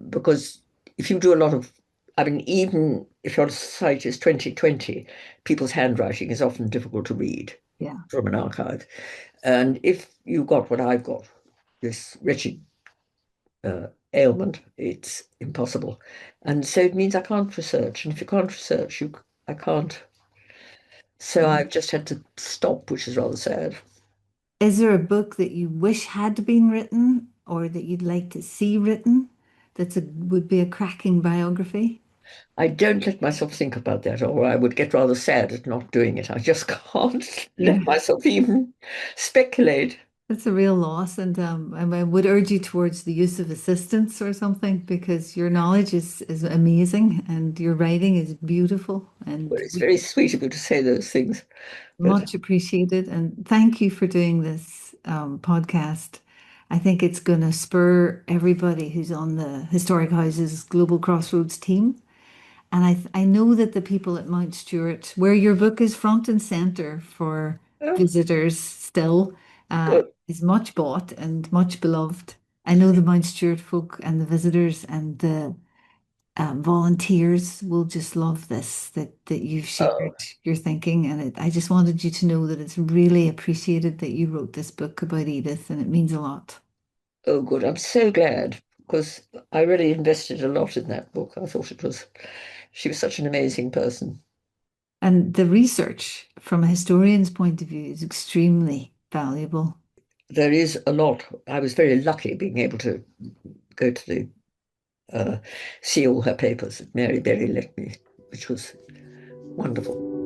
Because if you do a lot of, I mean, even if your site is 2020, people's handwriting is often difficult to read Yeah. from an archive. And if you got what I've got, this wretched ailment, it's impossible. And so it means I can't research. And if you can't research, I can't. So I've just had to stop, which is rather sad. Is there a book that you wish had been written or that you'd like to see written would be a cracking biography? I don't let myself think about that, or I would get rather sad at not doing it. I just can't Yeah. let myself even speculate. That's a real loss, and I would urge you towards the use of assistants or something because your knowledge is amazing and your writing is beautiful Well, and it's very sweet of you to say those things, but much appreciated. And thank you for doing this podcast. I think it's going to spur everybody who's on the Historic Houses Global Crossroads team. And I know that the people at Mount Stewart, where your book is front and center for oh, visitors still, good. is much bought and much beloved. I know the Mount Stewart folk and the visitors and the volunteers will just love this that you've Oh, shared your thinking, and I just wanted you to know that it's really appreciated that you wrote this book about Edith, and it means a lot. oh, good. I'm so glad because I really invested a lot in that book. I thought she was such an amazing person. And the research from a historian's point of view is extremely valuable. There is a lot. I was very lucky being able to go to the see all her papers that Mary Berry lent me, which was wonderful.